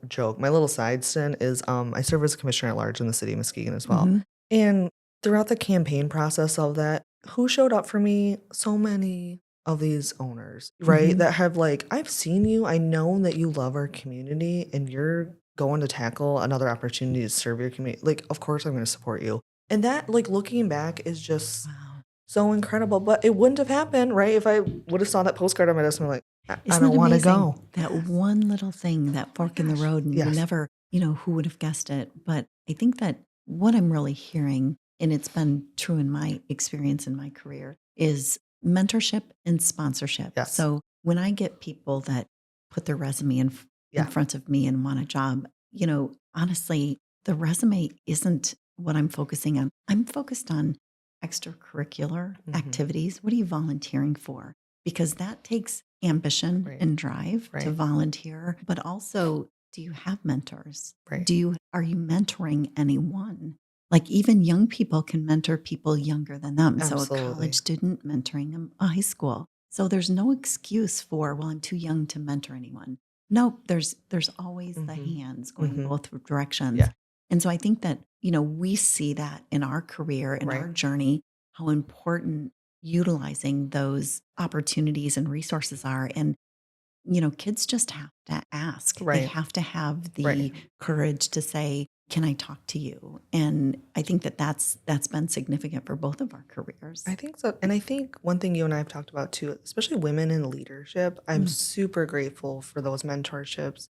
[SPEAKER 2] joke, my little side stint is, I serve as a commissioner at large in the city of Muskegon as well,
[SPEAKER 1] Mhm,
[SPEAKER 2] and throughout the campaign process of that, who showed up for me? So many of these owners, right?
[SPEAKER 1] mhm.
[SPEAKER 2] That have like, I've seen you, I know that you love our community and you're going to tackle another opportunity to serve your community. Like, of course I'm going to support you. And that, like, looking back is just
[SPEAKER 1] Wow.
[SPEAKER 2] so incredible. But it wouldn't have happened, right? If I would have saw that postcard on my desk and I'm like, I
[SPEAKER 1] Isn't
[SPEAKER 2] don't
[SPEAKER 1] it
[SPEAKER 2] want to
[SPEAKER 1] amazing?
[SPEAKER 2] go.
[SPEAKER 1] That one little thing, that
[SPEAKER 2] Oh my
[SPEAKER 1] fork in the
[SPEAKER 2] gosh.
[SPEAKER 1] road, and you
[SPEAKER 2] Yes.
[SPEAKER 1] never, who would have guessed it? But I think that what I'm really hearing, and it's been true in my experience in my career, is mentorship and sponsorship.
[SPEAKER 2] Yes.
[SPEAKER 1] So when I get people that put their resume in
[SPEAKER 2] Yeah.
[SPEAKER 1] front of me and want a job, honestly, the resume isn't what I'm focusing on. I'm focused on extracurricular
[SPEAKER 2] Hmm.
[SPEAKER 1] activities. What are you volunteering for? Because that takes ambition
[SPEAKER 2] Right.
[SPEAKER 1] and drive to
[SPEAKER 2] Right.
[SPEAKER 1] volunteer, but also, do you have mentors?
[SPEAKER 2] Right.
[SPEAKER 1] Are you mentoring anyone? Like, even young people can mentor people younger than them. So a college
[SPEAKER 2] Absolutely.
[SPEAKER 1] student mentoring a high school. So there's no excuse for, well, I'm too young to mentor anyone. Nope, there's always the
[SPEAKER 2] Hmm.
[SPEAKER 1] hands going
[SPEAKER 2] Hmm.
[SPEAKER 1] both directions.
[SPEAKER 2] Yeah.
[SPEAKER 1] And so I think that, we see that in our career, in
[SPEAKER 2] Right.
[SPEAKER 1] our journey, how important utilizing those opportunities and resources are. And, kids just have to ask. They
[SPEAKER 2] Right.
[SPEAKER 1] have to have
[SPEAKER 2] Right.
[SPEAKER 1] the courage to say, "Can I talk to you?" And I think that that's been significant for both of our
[SPEAKER 2] I
[SPEAKER 1] careers.
[SPEAKER 2] think so. And I think one thing you and I have talked about too, especially women in leadership, I'm
[SPEAKER 1] Mm,
[SPEAKER 2] super grateful for those mentorships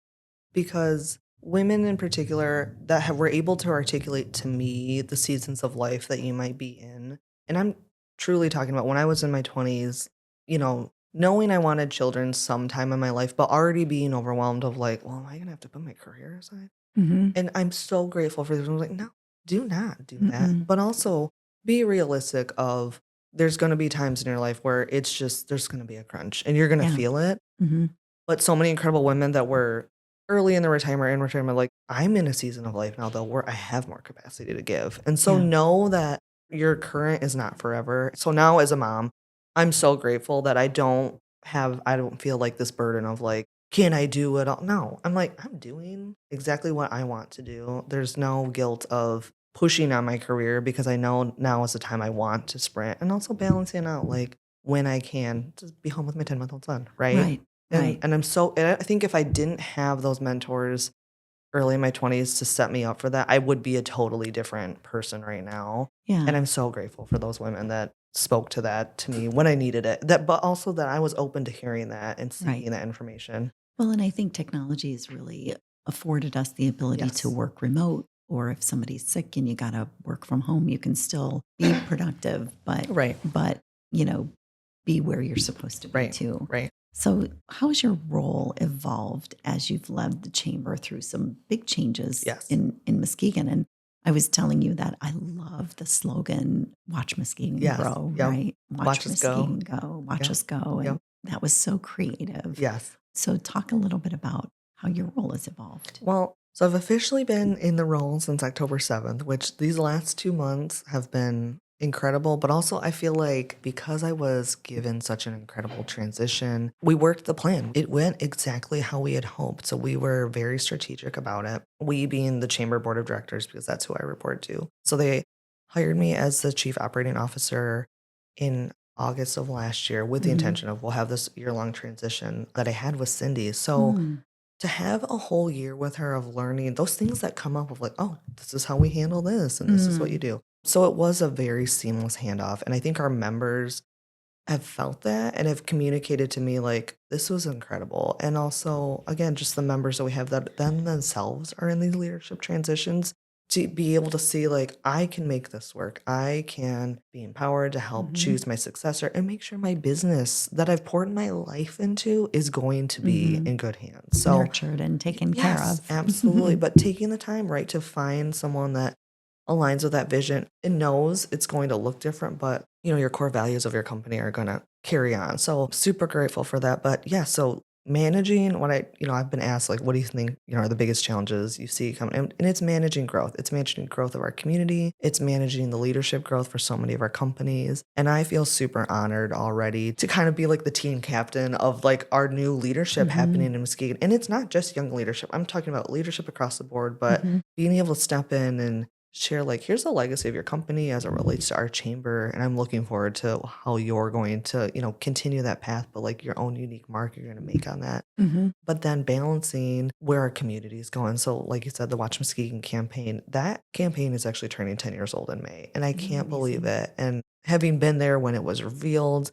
[SPEAKER 2] because women in particular that were able to articulate to me the seasons of life that you might be in. And I'm truly talking about when I was in my 20s, knowing I wanted children sometime in my life, but already being overwhelmed of like, well, am I going to have to put my career aside?
[SPEAKER 1] mhm,
[SPEAKER 2] And I'm so grateful for this. I was like, "No, do not do that."
[SPEAKER 1] mm-mm.
[SPEAKER 2] But also be realistic of there's gonna be times in your life where it's just there's gonna be a crunch and you're gonna
[SPEAKER 1] Yeah.
[SPEAKER 2] feel it.
[SPEAKER 1] Mhm.
[SPEAKER 2] But so many incredible women that were early in the retirement in retirement, like, I'm in a season of life now though where I have more capacity to give. And so
[SPEAKER 1] Yeah.
[SPEAKER 2] know that your current is not forever. So now as a mom, I'm so grateful that I don't feel like this burden of like, can I do it all? No. I'm like, I'm doing exactly what I want to do. There's no guilt of pushing on my career because I know now is the time I want to sprint, and also balancing out like when I can just be home with my 10-month-old son, right?
[SPEAKER 1] Right.
[SPEAKER 2] And
[SPEAKER 1] Right.
[SPEAKER 2] I think if I didn't have those mentors early in my 20s to set me up for that, I would be a totally different person right now. And
[SPEAKER 1] Yeah.
[SPEAKER 2] I'm so grateful for those women that spoke to that to me when I needed it. That but also that I was open to hearing that and
[SPEAKER 1] Right.
[SPEAKER 2] seeking that information.
[SPEAKER 1] Well, and I think technology has really afforded us the ability to
[SPEAKER 2] Yes.
[SPEAKER 1] work remote, or if somebody's sick and you got to work from home, you can still be productive,
[SPEAKER 2] Right.
[SPEAKER 1] but, you know, be where you're supposed to be
[SPEAKER 2] Right.
[SPEAKER 1] too.
[SPEAKER 2] Right.
[SPEAKER 1] So, how has your role evolved as you've led the chamber through some big changes
[SPEAKER 2] Yes.
[SPEAKER 1] in Muskegon? And I was telling you that I love the slogan, "Watch Muskegon
[SPEAKER 2] Yes.
[SPEAKER 1] grow,"
[SPEAKER 2] Yep.
[SPEAKER 1] right? Watch
[SPEAKER 2] Watch us go.
[SPEAKER 1] Muskegon go, watch
[SPEAKER 2] Yep.
[SPEAKER 1] us go.
[SPEAKER 2] Yep.
[SPEAKER 1] And that was so creative.
[SPEAKER 2] Yes.
[SPEAKER 1] So, talk a little bit about how your role has evolved.
[SPEAKER 2] Well, so I've officially been in the role since October 7th, which these last 2 months have been incredible. But also, I feel like because I was given such an incredible transition, we worked the plan. It went exactly how we had hoped. So we were very strategic about it. We being the chamber board of directors, because that's who I report to. So they hired me as the chief operating officer in August of last year with the
[SPEAKER 1] Mhm.
[SPEAKER 2] intention of we'll have this year-long transition that I had with Cindy. So
[SPEAKER 1] Mm,
[SPEAKER 2] to have a whole year with her of learning those things that come up of like, "Oh, this is how we handle this, and this is what you
[SPEAKER 1] mm,
[SPEAKER 2] do." So it was a very seamless handoff, and I think our members have felt that and have communicated to me like, "This was incredible." And also, again, just the members that we have that then themselves are in these leadership transitions to be able to see like, "I can make this work. I can be empowered to help
[SPEAKER 1] mhm,
[SPEAKER 2] choose my successor and make sure my business that I've poured my life into is going to be
[SPEAKER 1] mhm.
[SPEAKER 2] in good hands." So
[SPEAKER 1] Nurtured and taken care
[SPEAKER 2] yes,
[SPEAKER 1] of.
[SPEAKER 2] absolutely, but taking the time, right, to find someone that aligns with that vision and knows it's going to look different, but, your core values of your company are gonna carry on, so super grateful for that, but yeah, so managing what I've been asked, like, "What do you think, are the biggest challenges you see coming?" And it's managing growth. It's managing growth of our community, it's managing the leadership growth for so many of our companies, and I feel super honored already to kind of be, like, the team captain of, like, our new leadership
[SPEAKER 1] Mhm,
[SPEAKER 2] happening in Muskegon, and it's not just young leadership, I'm talking about leadership across the board, but
[SPEAKER 1] mhm,
[SPEAKER 2] being able to step in and share like here's the legacy of your company as it relates to our chamber, and I'm looking forward to how you're going to continue that path, but like your own unique mark you're going to make on that,
[SPEAKER 1] mhm.
[SPEAKER 2] but then balancing where our community is going. So like you said, the Watch Muskegon campaign, that campaign is actually turning 10 years old in May, and I
[SPEAKER 1] Oh,
[SPEAKER 2] can't believe
[SPEAKER 1] amazing.
[SPEAKER 2] it. And having been there when it was revealed,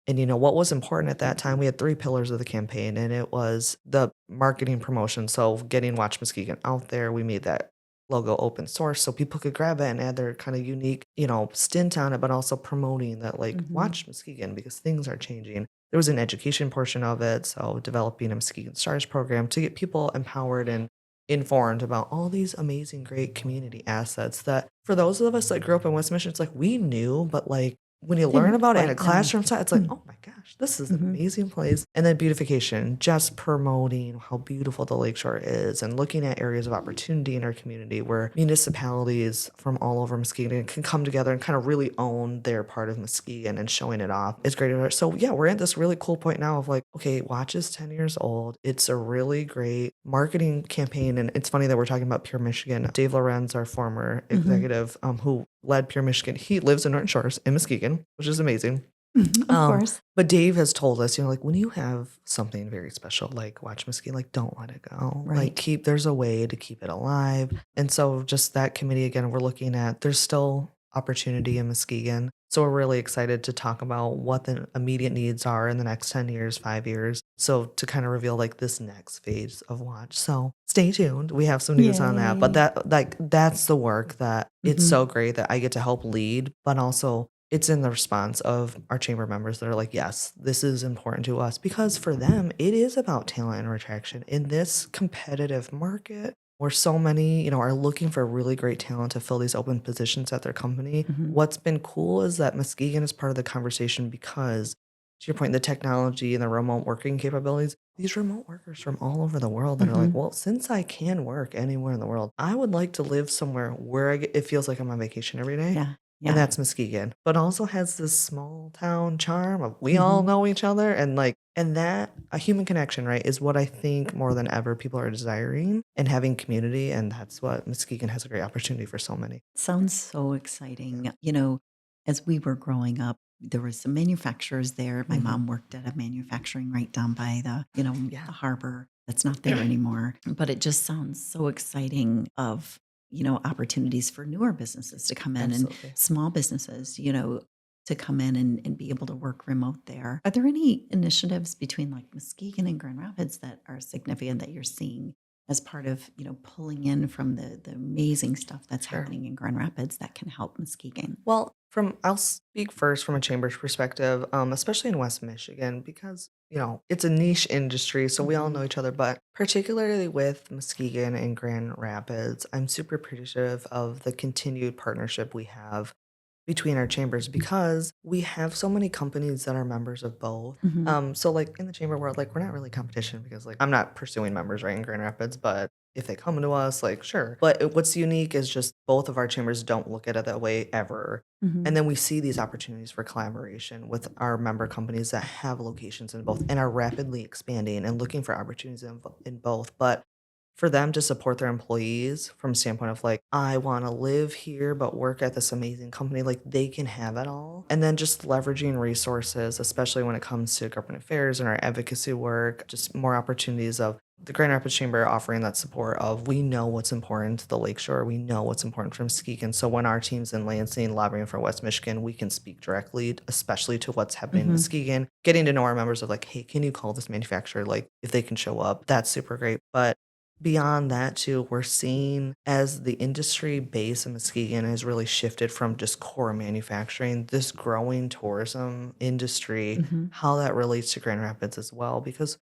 [SPEAKER 2] and what was important at that time, we had three pillars of the campaign, and it was the marketing promotion. So getting Watch Muskegon out there, we made that logo open source so people could grab it and add their kind of unique, stint on it, but also promoting that like
[SPEAKER 1] Mhm,
[SPEAKER 2] Watch Muskegon because things are changing. There was an education portion of it, so developing a Muskegon Stars program to get people empowered and informed about all these amazing, great community assets that for those of us that grew up in West Michigan, it's like we knew, but like when you learn
[SPEAKER 1] didn't
[SPEAKER 2] about it in a
[SPEAKER 1] quite know.
[SPEAKER 2] classroom setting, it's like, oh my gosh, this is an
[SPEAKER 1] Mhm,
[SPEAKER 2] amazing place. And then beautification, just promoting how beautiful the Lakeshore is and looking at areas of opportunity in our community where municipalities from all over Muskegon can come together and kind of really own their part of Muskegon and showing it off. It's great. So yeah, we're at this really cool point now of like, okay, Watch is 10 years old. It's a really great marketing campaign. And it's funny that we're talking about Pure Michigan. Dave Lorenz, our former
[SPEAKER 1] mhm,
[SPEAKER 2] executive, who led Pure Michigan, he lives in Norton Shores in Muskegon, which is amazing.
[SPEAKER 1] mhm, of course.
[SPEAKER 2] But Dave has told us, like when you have something very special, like Watch Muskegon, like don't let it go. Like
[SPEAKER 1] Right.
[SPEAKER 2] there's a way to keep it alive. And so just that committee again, we're looking at there's still opportunity in Muskegon. So we're really excited to talk about what the immediate needs are in the next 10 years, 5 years. So to kind of reveal like this next phase of Watch. So stay tuned. We have some news on that. But
[SPEAKER 1] Yay.
[SPEAKER 2] that's the work that it's
[SPEAKER 1] Mhm,
[SPEAKER 2] so great that I get to help lead, but also it's in the response of our chamber members that are like, yes, this is important to us because for them, it is about talent and attraction in this competitive market where so many, are looking for really great talent to fill these open positions at their company.
[SPEAKER 1] mhm,
[SPEAKER 2] What's been cool is that Muskegon is part of the conversation because, to your point, the technology and the remote working capabilities, these remote workers from all over the world that are like,
[SPEAKER 1] mhm.
[SPEAKER 2] well, since I can work anywhere in the world, I would like to live somewhere where it feels like I'm on vacation every day.
[SPEAKER 1] Yeah.
[SPEAKER 2] and
[SPEAKER 1] Yeah.
[SPEAKER 2] that's Muskegon, but also has this small town charm of we all
[SPEAKER 1] Hmm.
[SPEAKER 2] know each other and that a human connection, right, is what I think more than ever people are desiring and having community, and that's what Muskegon has a great opportunity for so many.
[SPEAKER 1] Sounds so exciting. As we were growing up, there was some manufacturers there. My
[SPEAKER 2] Mhm.
[SPEAKER 1] mom worked at a manufacturing right down by
[SPEAKER 2] Yeah.
[SPEAKER 1] the harbor. That's not there anymore. But it just sounds so exciting of, opportunities for newer businesses to come in and
[SPEAKER 2] Absolutely.
[SPEAKER 1] small businesses, to come in and be able to work remote there. Are there any initiatives between like Muskegon and Grand Rapids that are significant that you're seeing as part of, pulling in from the amazing stuff that's
[SPEAKER 2] Sure.
[SPEAKER 1] happening in Grand Rapids that can help Muskegon?
[SPEAKER 2] Well, I'll speak first from a chamber's perspective, especially in West Michigan, because it's a niche industry, so we all
[SPEAKER 1] Mhm.
[SPEAKER 2] know each other. But particularly with Muskegon and Grand Rapids, I'm super appreciative of the continued partnership we have between our chambers because we have so many companies that are members of both.
[SPEAKER 1] Mhm.
[SPEAKER 2] So like in the chamber world, like we're not really competition because like I'm not pursuing members right in Grand Rapids, but if they come to us, like sure. But what's unique is just both of our chambers don't look at it that way ever.
[SPEAKER 1] Mhm.
[SPEAKER 2] And then we see these opportunities for collaboration with our member companies that have locations in both and are rapidly expanding and looking for opportunities in both. But for them to support their employees from a standpoint of like, I want to live here but work at this amazing company, like they can have it all. And then just leveraging resources, especially when it comes to government affairs and our advocacy work, just more opportunities of the Grand Rapids Chamber offering that support of we know what's important to the Lakeshore, we know what's important from Muskegon. So when our team's in Lansing lobbying for West Michigan, we can speak directly, especially to what's happening in
[SPEAKER 1] Mhm.
[SPEAKER 2] Muskegon, getting to know our members of like, hey, can you call this manufacturer? Like if they can show up, that's super great. But beyond that too, we're seeing as the industry base in Muskegon has really shifted from just core manufacturing, this growing tourism industry,
[SPEAKER 1] Mhm.
[SPEAKER 2] how that relates to Grand Rapids as well. Because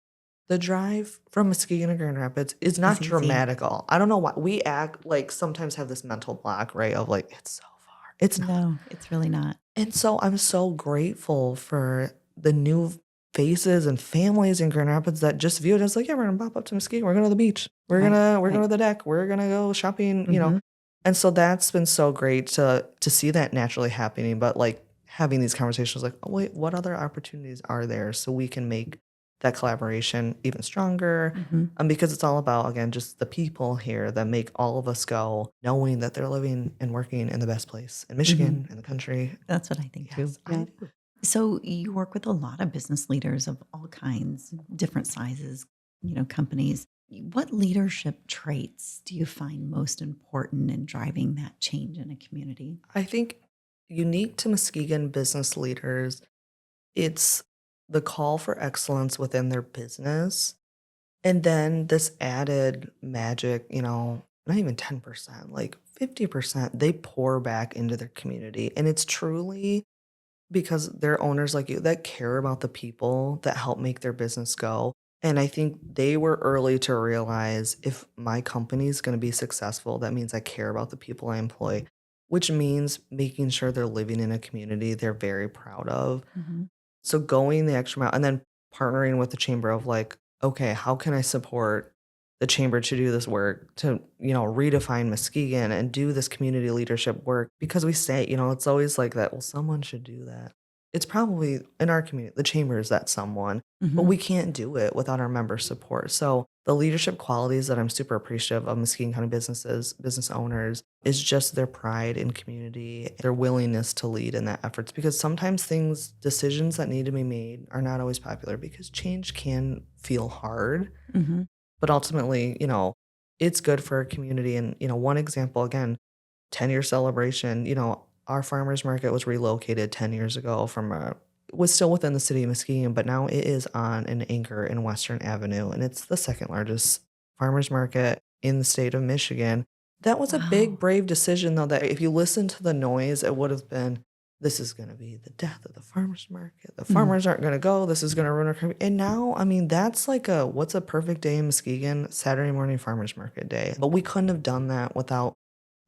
[SPEAKER 2] the drive from Muskegon to Grand Rapids is
[SPEAKER 1] Is
[SPEAKER 2] not
[SPEAKER 1] easy.
[SPEAKER 2] dramatical. I don't know why we act like sometimes have this mental block, right? Of like, it's so far. It's not.
[SPEAKER 1] No, it's really not.
[SPEAKER 2] And so I'm so grateful for the new faces and families in Grand Rapids that just view it as like, yeah, we're gonna pop up to Muskegon, we're going to the beach,
[SPEAKER 1] Right.
[SPEAKER 2] we're going
[SPEAKER 1] Right.
[SPEAKER 2] to the deck, we're gonna go shopping.
[SPEAKER 1] Mhm.
[SPEAKER 2] And so that's been so great to see that naturally happening, but like having these conversations like, oh wait, what other opportunities are there so we can make that collaboration even stronger?
[SPEAKER 1] Mhm.
[SPEAKER 2] Because it's all about again just the people here that make all of us go, knowing that they're living and working in the best place in
[SPEAKER 1] Mhm.
[SPEAKER 2] Michigan, in the country.
[SPEAKER 1] That's what I think too.
[SPEAKER 2] Yes, I
[SPEAKER 1] Yeah.
[SPEAKER 2] do.
[SPEAKER 1] So you work with a lot of business leaders of all kinds, different sizes, companies. What leadership traits do you find most important in driving that change in a community?
[SPEAKER 2] I think unique to Muskegon business leaders, it's the call for excellence within their business. And then this added magic, not even 10%, like 50%, they pour back into their community. And it's truly because they're owners like you that care about the people that help make their business go. And I think they were early to realize if my company is going to be successful, that means I care about the people I employ, which means making sure they're living in a community they're very proud of.
[SPEAKER 1] Mhm.
[SPEAKER 2] So going the extra mile and then partnering with the chamber of like, okay, how can I support the chamber to do this work to, redefine Muskegon and do this community leadership work? Because we say, it's always like that, well, someone should do that. It's probably in our community, the chamber is that someone, but
[SPEAKER 1] Mhm.
[SPEAKER 2] we can't do it without our member support. So the leadership qualities that I'm super appreciative of Muskegon County businesses, business owners, is just their pride in community, their willingness to lead in that efforts. Because sometimes decisions that need to be made are not always popular because change can feel hard.
[SPEAKER 1] Mhm.
[SPEAKER 2] But ultimately, it's good for a community. And, one example again, 10-year celebration, our farmers market was relocated 10 years ago was still within the city of Muskegon, but now it is on an anchor in Western Avenue, and it's the second largest farmers market in the state of Michigan. That was a big,
[SPEAKER 1] Wow.
[SPEAKER 2] brave decision, though, that if you listen to the noise, it would have been, this is going to be the death of the farmers market. The
[SPEAKER 1] Mm.
[SPEAKER 2] farmers aren't going to go. This is going to ruin our community. And now, I mean, that's like what's a perfect day in Muskegon? Saturday morning farmers market day. But we couldn't have done that without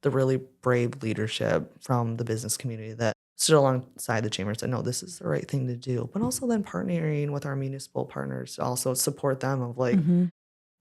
[SPEAKER 2] the really brave leadership from the business community that stood alongside the chamber and said, no, this is the right thing to do. But also then partnering with our municipal partners to also support them of like,
[SPEAKER 1] Mhm.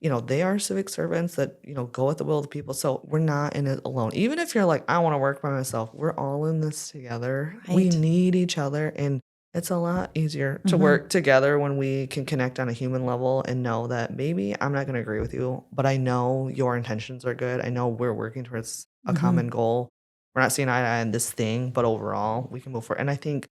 [SPEAKER 2] they are civic servants that, go with the will of the people. So we're not in it alone. Even if you're like, I want to work by myself, we're all in this together. We
[SPEAKER 1] Right.
[SPEAKER 2] need each other. And it's a lot easier to
[SPEAKER 1] Mhm.
[SPEAKER 2] work together when we can connect on a human level and know that maybe I'm not going to agree with you, but I know your intentions are good. I know we're working towards a
[SPEAKER 1] Mhm.
[SPEAKER 2] common goal. We're not seeing eye to eye on this thing, but overall we can move forward. And I think,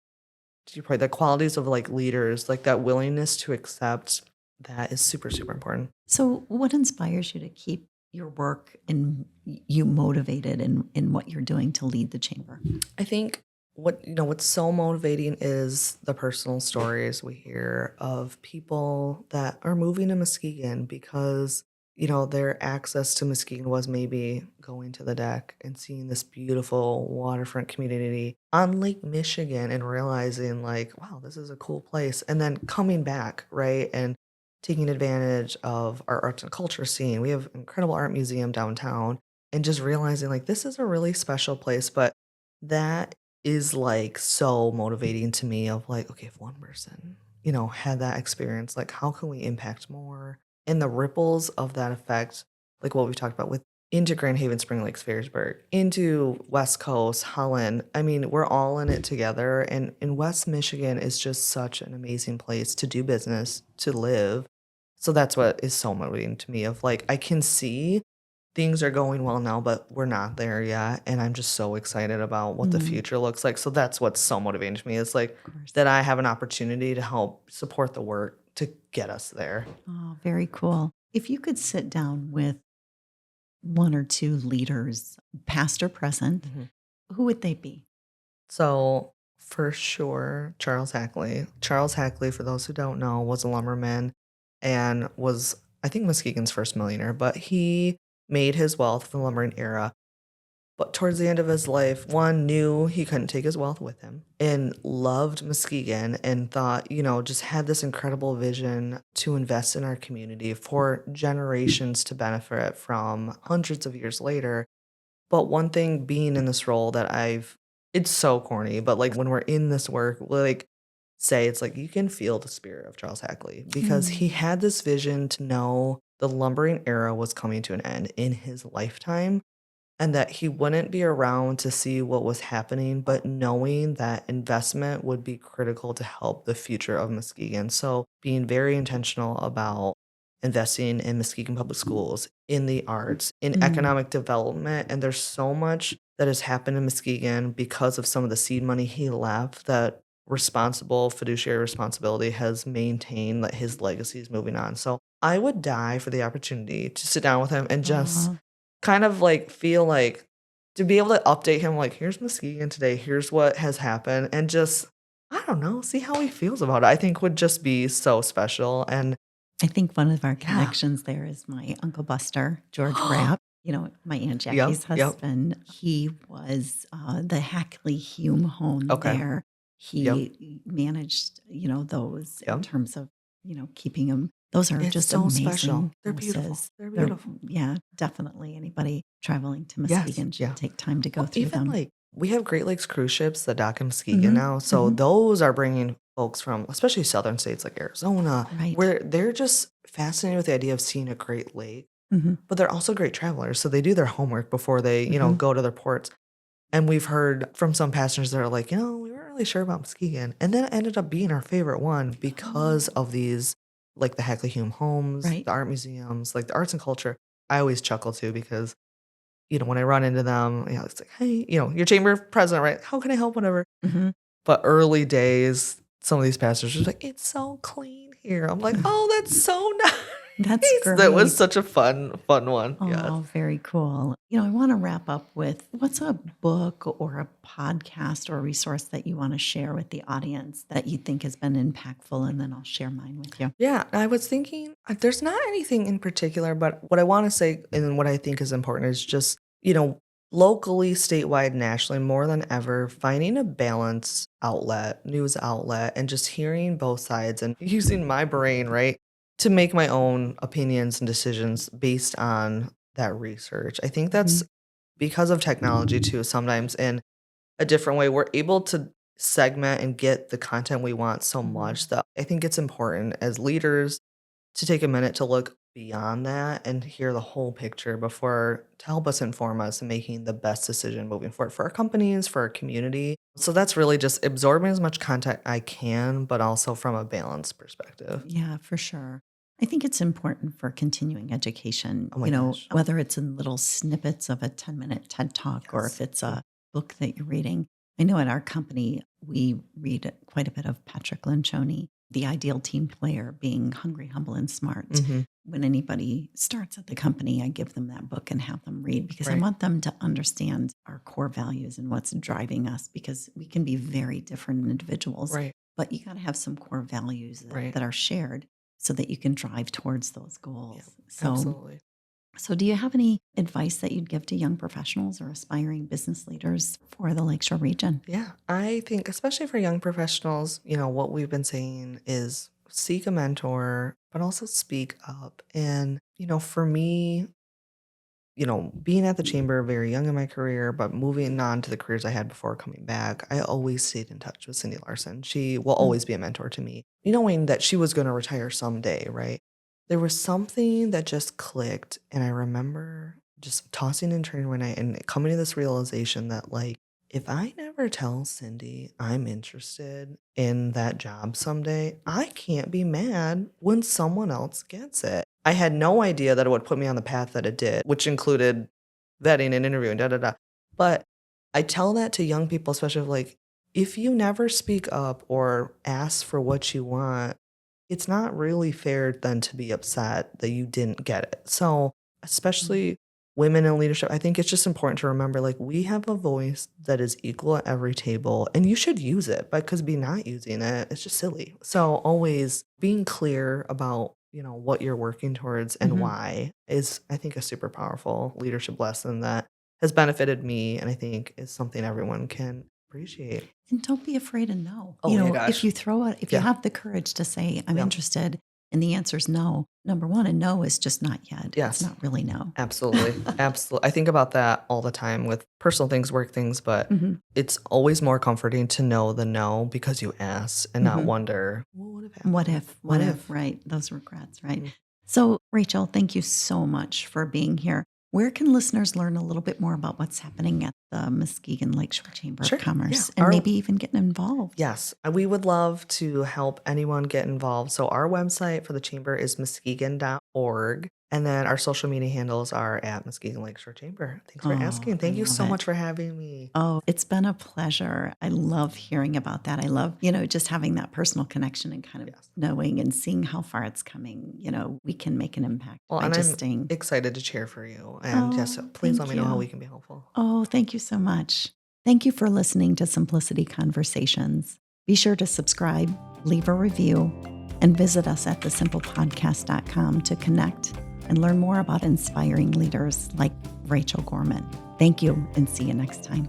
[SPEAKER 2] to your point, the qualities of like leaders, like that willingness to accept, that is super, super important.
[SPEAKER 1] So, what inspires you to keep your work and you motivated in what you're doing to lead the chamber?
[SPEAKER 2] I think what's so motivating is the personal stories we hear of people that are moving to Muskegon because their access to Muskegon was maybe going to the deck and seeing this beautiful waterfront community on Lake Michigan and realizing like, wow, this is a cool place, and then coming back, right, and taking advantage of our arts and culture scene. We have an incredible art museum downtown, and just realizing like this is a really special place. But that is, like, so motivating to me of, like, okay, if one person, had that experience, like, how can we impact more? And the ripples of that effect, like what we talked about with into Grand Haven, Spring Lakes, Ferrisburg, into West Coast, Holland. I mean, we're all in it together, and West Michigan is just such an amazing place to do business, to live. So that's what is so motivating to me of, like, I can see things are going well now, but we're not there yet, and I'm just so excited about what the
[SPEAKER 1] Mm,
[SPEAKER 2] future looks like. So that's what's so motivating to me is, like,
[SPEAKER 1] of course.
[SPEAKER 2] that I have an opportunity to help support the work to get us there.
[SPEAKER 1] Oh, very cool. If you could sit down with one or two leaders, past or present,
[SPEAKER 2] Mhm.
[SPEAKER 1] who would they be?
[SPEAKER 2] So, for sure, Charles Hackley. Charles Hackley, for those who don't know, was a lumberman and was, I think, Muskegon's first millionaire, but he made his wealth in the lumbering era. But towards the end of his life, one knew he couldn't take his wealth with him and loved Muskegon and thought, just had this incredible vision to invest in our community for generations to benefit from hundreds of years later. But one thing being in this role that it's so corny, but like when we're in this work, we'll like say it's like you can feel the spirit of Charles Hackley because he
[SPEAKER 1] Mm,
[SPEAKER 2] had this vision to know the lumbering era was coming to an end in his lifetime and that he wouldn't be around to see what was happening, but knowing that investment would be critical to help the future of Muskegon. So being very intentional about investing in Muskegon public schools, in the arts, in
[SPEAKER 1] mm,
[SPEAKER 2] economic development. And there's so much that has happened in Muskegon because of some of the seed money he left that responsible fiduciary responsibility has maintained that his legacy is moving on. So I would die for the opportunity to sit down with him and just
[SPEAKER 1] aw,
[SPEAKER 2] kind of, like, feel like to be able to update him, like, "Here's Muskegon today, here's what has happened," and just, I don't know, see how he feels about it, I think would just be so special, and
[SPEAKER 1] I think one of our
[SPEAKER 2] yeah.
[SPEAKER 1] connections there is my Uncle Buster, George Rapp, my Aunt
[SPEAKER 2] Yep,
[SPEAKER 1] Jackie's
[SPEAKER 2] yep.
[SPEAKER 1] husband. He was the Hackley Hume home
[SPEAKER 2] Okay.
[SPEAKER 1] there.
[SPEAKER 2] Yep,
[SPEAKER 1] He managed, those in
[SPEAKER 2] yep.
[SPEAKER 1] terms of, keeping them. Those are
[SPEAKER 2] It's
[SPEAKER 1] just
[SPEAKER 2] so special.
[SPEAKER 1] amazing
[SPEAKER 2] They're beautiful.
[SPEAKER 1] houses.
[SPEAKER 2] They're
[SPEAKER 1] They're,
[SPEAKER 2] beautiful.
[SPEAKER 1] yeah, definitely anybody traveling to
[SPEAKER 2] Yes,
[SPEAKER 1] Muskegon should
[SPEAKER 2] yeah.
[SPEAKER 1] take time to go
[SPEAKER 2] Well,
[SPEAKER 1] through
[SPEAKER 2] even,
[SPEAKER 1] them.
[SPEAKER 2] like, we have Great Lakes cruise ships that dock in Muskegon
[SPEAKER 1] Hmm.
[SPEAKER 2] now, so
[SPEAKER 1] Hmm.
[SPEAKER 2] those are bringing folks from especially southern states like Arizona,
[SPEAKER 1] Right.
[SPEAKER 2] where they're just fascinated with the idea of seeing a Great Lake.
[SPEAKER 1] Hmm.
[SPEAKER 2] But they're also great travelers, so they do their homework before they,
[SPEAKER 1] Hmm.
[SPEAKER 2] go to their ports. And we've heard from some passengers that are like, we weren't really sure about Muskegon. And then it ended up being our favorite one because
[SPEAKER 1] Oh,
[SPEAKER 2] of these, like the Hackley Hume homes,
[SPEAKER 1] right.
[SPEAKER 2] the art museums, like the arts and culture. I always chuckle too because, when I run into them, it's like, hey, your chamber president, right? How can I help? Whatever.
[SPEAKER 1] Hmm.
[SPEAKER 2] But early days, some of these pastors are like, "It's so clean here." I'm like, "Oh, that's so
[SPEAKER 1] That's
[SPEAKER 2] nice." That was
[SPEAKER 1] great.
[SPEAKER 2] such a fun one. Yes.
[SPEAKER 1] Oh, very cool. I want to wrap up with what's a book or a podcast or a resource that you want to share with the audience that you think has been impactful, and then I'll share mine with you.
[SPEAKER 2] Yeah, I was thinking there's not anything in particular, but what I want to say and what I think is important is just, locally, statewide, nationally, more than ever, finding a balance outlet, news outlet, and just hearing both sides and using my brain, right, to make my own opinions and decisions based on that research. I think that's
[SPEAKER 1] Mhm.
[SPEAKER 2] because of technology too, sometimes in a different way, we're able to segment and get the content we want so
[SPEAKER 1] Mhm.
[SPEAKER 2] much that I think it's important as leaders to take a minute to look beyond that and hear the whole picture before to help us inform us in making the best decision moving forward for our companies, for our community. So that's really just absorbing as much content I can, but also from a balanced perspective.
[SPEAKER 1] Yeah, for sure. I think it's important for continuing education,
[SPEAKER 2] Oh my gosh.
[SPEAKER 1] whether it's in little snippets of a 10-minute TED Talk or if
[SPEAKER 2] Yes.
[SPEAKER 1] it's a book that you're reading. I know at our company, we read quite a bit of Patrick Lencioni, The Ideal Team Player, Being Hungry, Humble, and Smart.
[SPEAKER 2] Hmm.
[SPEAKER 1] When anybody starts at the company, I give them that book and have them read because I
[SPEAKER 2] Right.
[SPEAKER 1] want them to understand our core values and what's driving us because we can be very different individuals,
[SPEAKER 2] Right.
[SPEAKER 1] but you got to have some core values
[SPEAKER 2] Right.
[SPEAKER 1] that are shared so that you can drive towards those
[SPEAKER 2] Yeah.
[SPEAKER 1] goals.
[SPEAKER 2] Absolutely.
[SPEAKER 1] So do you have any advice that you'd give to young professionals or aspiring business leaders for the Lakeshore region?
[SPEAKER 2] Yeah, I think especially for young professionals, what we've been saying is seek a mentor, but also speak up. And, for me, being at the chamber very young in my career, but moving on to the careers I had before coming back, I always stayed in touch with Cindy Larson. She will
[SPEAKER 1] Mm,
[SPEAKER 2] always be a mentor to me. Knowing that she was going to retire someday, right? There was something that just clicked. And I remember just tossing and turning one night and coming to this realization that, like, if I never tell Cindy I'm interested in that job someday, I can't be mad when someone else gets it. I had no idea that it would put me on the path that it did, which included vetting and interviewing, da da da. But I tell that to young people, especially like, if you never speak up or ask for what you want, it's not really fair then to be upset that you didn't get it. So,
[SPEAKER 1] mm,
[SPEAKER 2] especially women in leadership, I think it's just important to remember like we have a voice that is equal at every table and you should use it, but because be not using it, it's just silly. So always being clear about, what you're working towards and
[SPEAKER 1] mhm.
[SPEAKER 2] why is I think a super powerful leadership lesson that has benefited me and I think is something everyone can appreciate.
[SPEAKER 1] And don't be afraid of no.
[SPEAKER 2] Oh my
[SPEAKER 1] If
[SPEAKER 2] gosh.
[SPEAKER 1] you throw it, if you
[SPEAKER 2] Yeah.
[SPEAKER 1] have the courage to say, I'm
[SPEAKER 2] Yeah.
[SPEAKER 1] interested, and the answer is no, number one, a no is just not yet. It's
[SPEAKER 2] Yes.
[SPEAKER 1] not really no.
[SPEAKER 2] Absolutely. Absolutely. I think about that all the time with personal things, work things, but
[SPEAKER 1] Mhm,
[SPEAKER 2] it's always more comforting to know the no because you asked and not
[SPEAKER 1] mhm.
[SPEAKER 2] wonder, well, what if
[SPEAKER 1] What
[SPEAKER 2] happened?
[SPEAKER 1] if,
[SPEAKER 2] What
[SPEAKER 1] what if,
[SPEAKER 2] if?
[SPEAKER 1] right? Those regrets, right?
[SPEAKER 2] Mhm.
[SPEAKER 1] So, Rachel, thank you so much for being here. Where can listeners learn a little bit more about what's happening at the Muskegon Lakeshore Chamber of
[SPEAKER 2] Sure. Yeah.
[SPEAKER 1] Commerce and maybe even getting involved?
[SPEAKER 2] Yes, we would love to help anyone get involved. So our website for the chamber is muskegon.org. And then our social media handles are at Muskegon Lakeshore Chamber. Thanks for
[SPEAKER 1] Oh,
[SPEAKER 2] asking.
[SPEAKER 1] I
[SPEAKER 2] Thank you
[SPEAKER 1] love
[SPEAKER 2] so
[SPEAKER 1] it.
[SPEAKER 2] much for having me.
[SPEAKER 1] Oh, it's been a pleasure. I love hearing about that. I love, just having that personal connection and kind of
[SPEAKER 2] Yes.
[SPEAKER 1] knowing and seeing how far it's coming. We can make an impact
[SPEAKER 2] Well,
[SPEAKER 1] by
[SPEAKER 2] and
[SPEAKER 1] just
[SPEAKER 2] I'm
[SPEAKER 1] staying.
[SPEAKER 2] excited to cheer for you. And yes,
[SPEAKER 1] Oh,
[SPEAKER 2] please let
[SPEAKER 1] thank
[SPEAKER 2] me know how
[SPEAKER 1] you.
[SPEAKER 2] we can be helpful.
[SPEAKER 1] Oh, thank you so much. Thank you for listening to Symplicity Conversations. Be sure to subscribe, leave a review, and visit us at thesimplepodcast.com to connect and learn more about inspiring leaders like Rachel Gorman. Thank you and see you next time.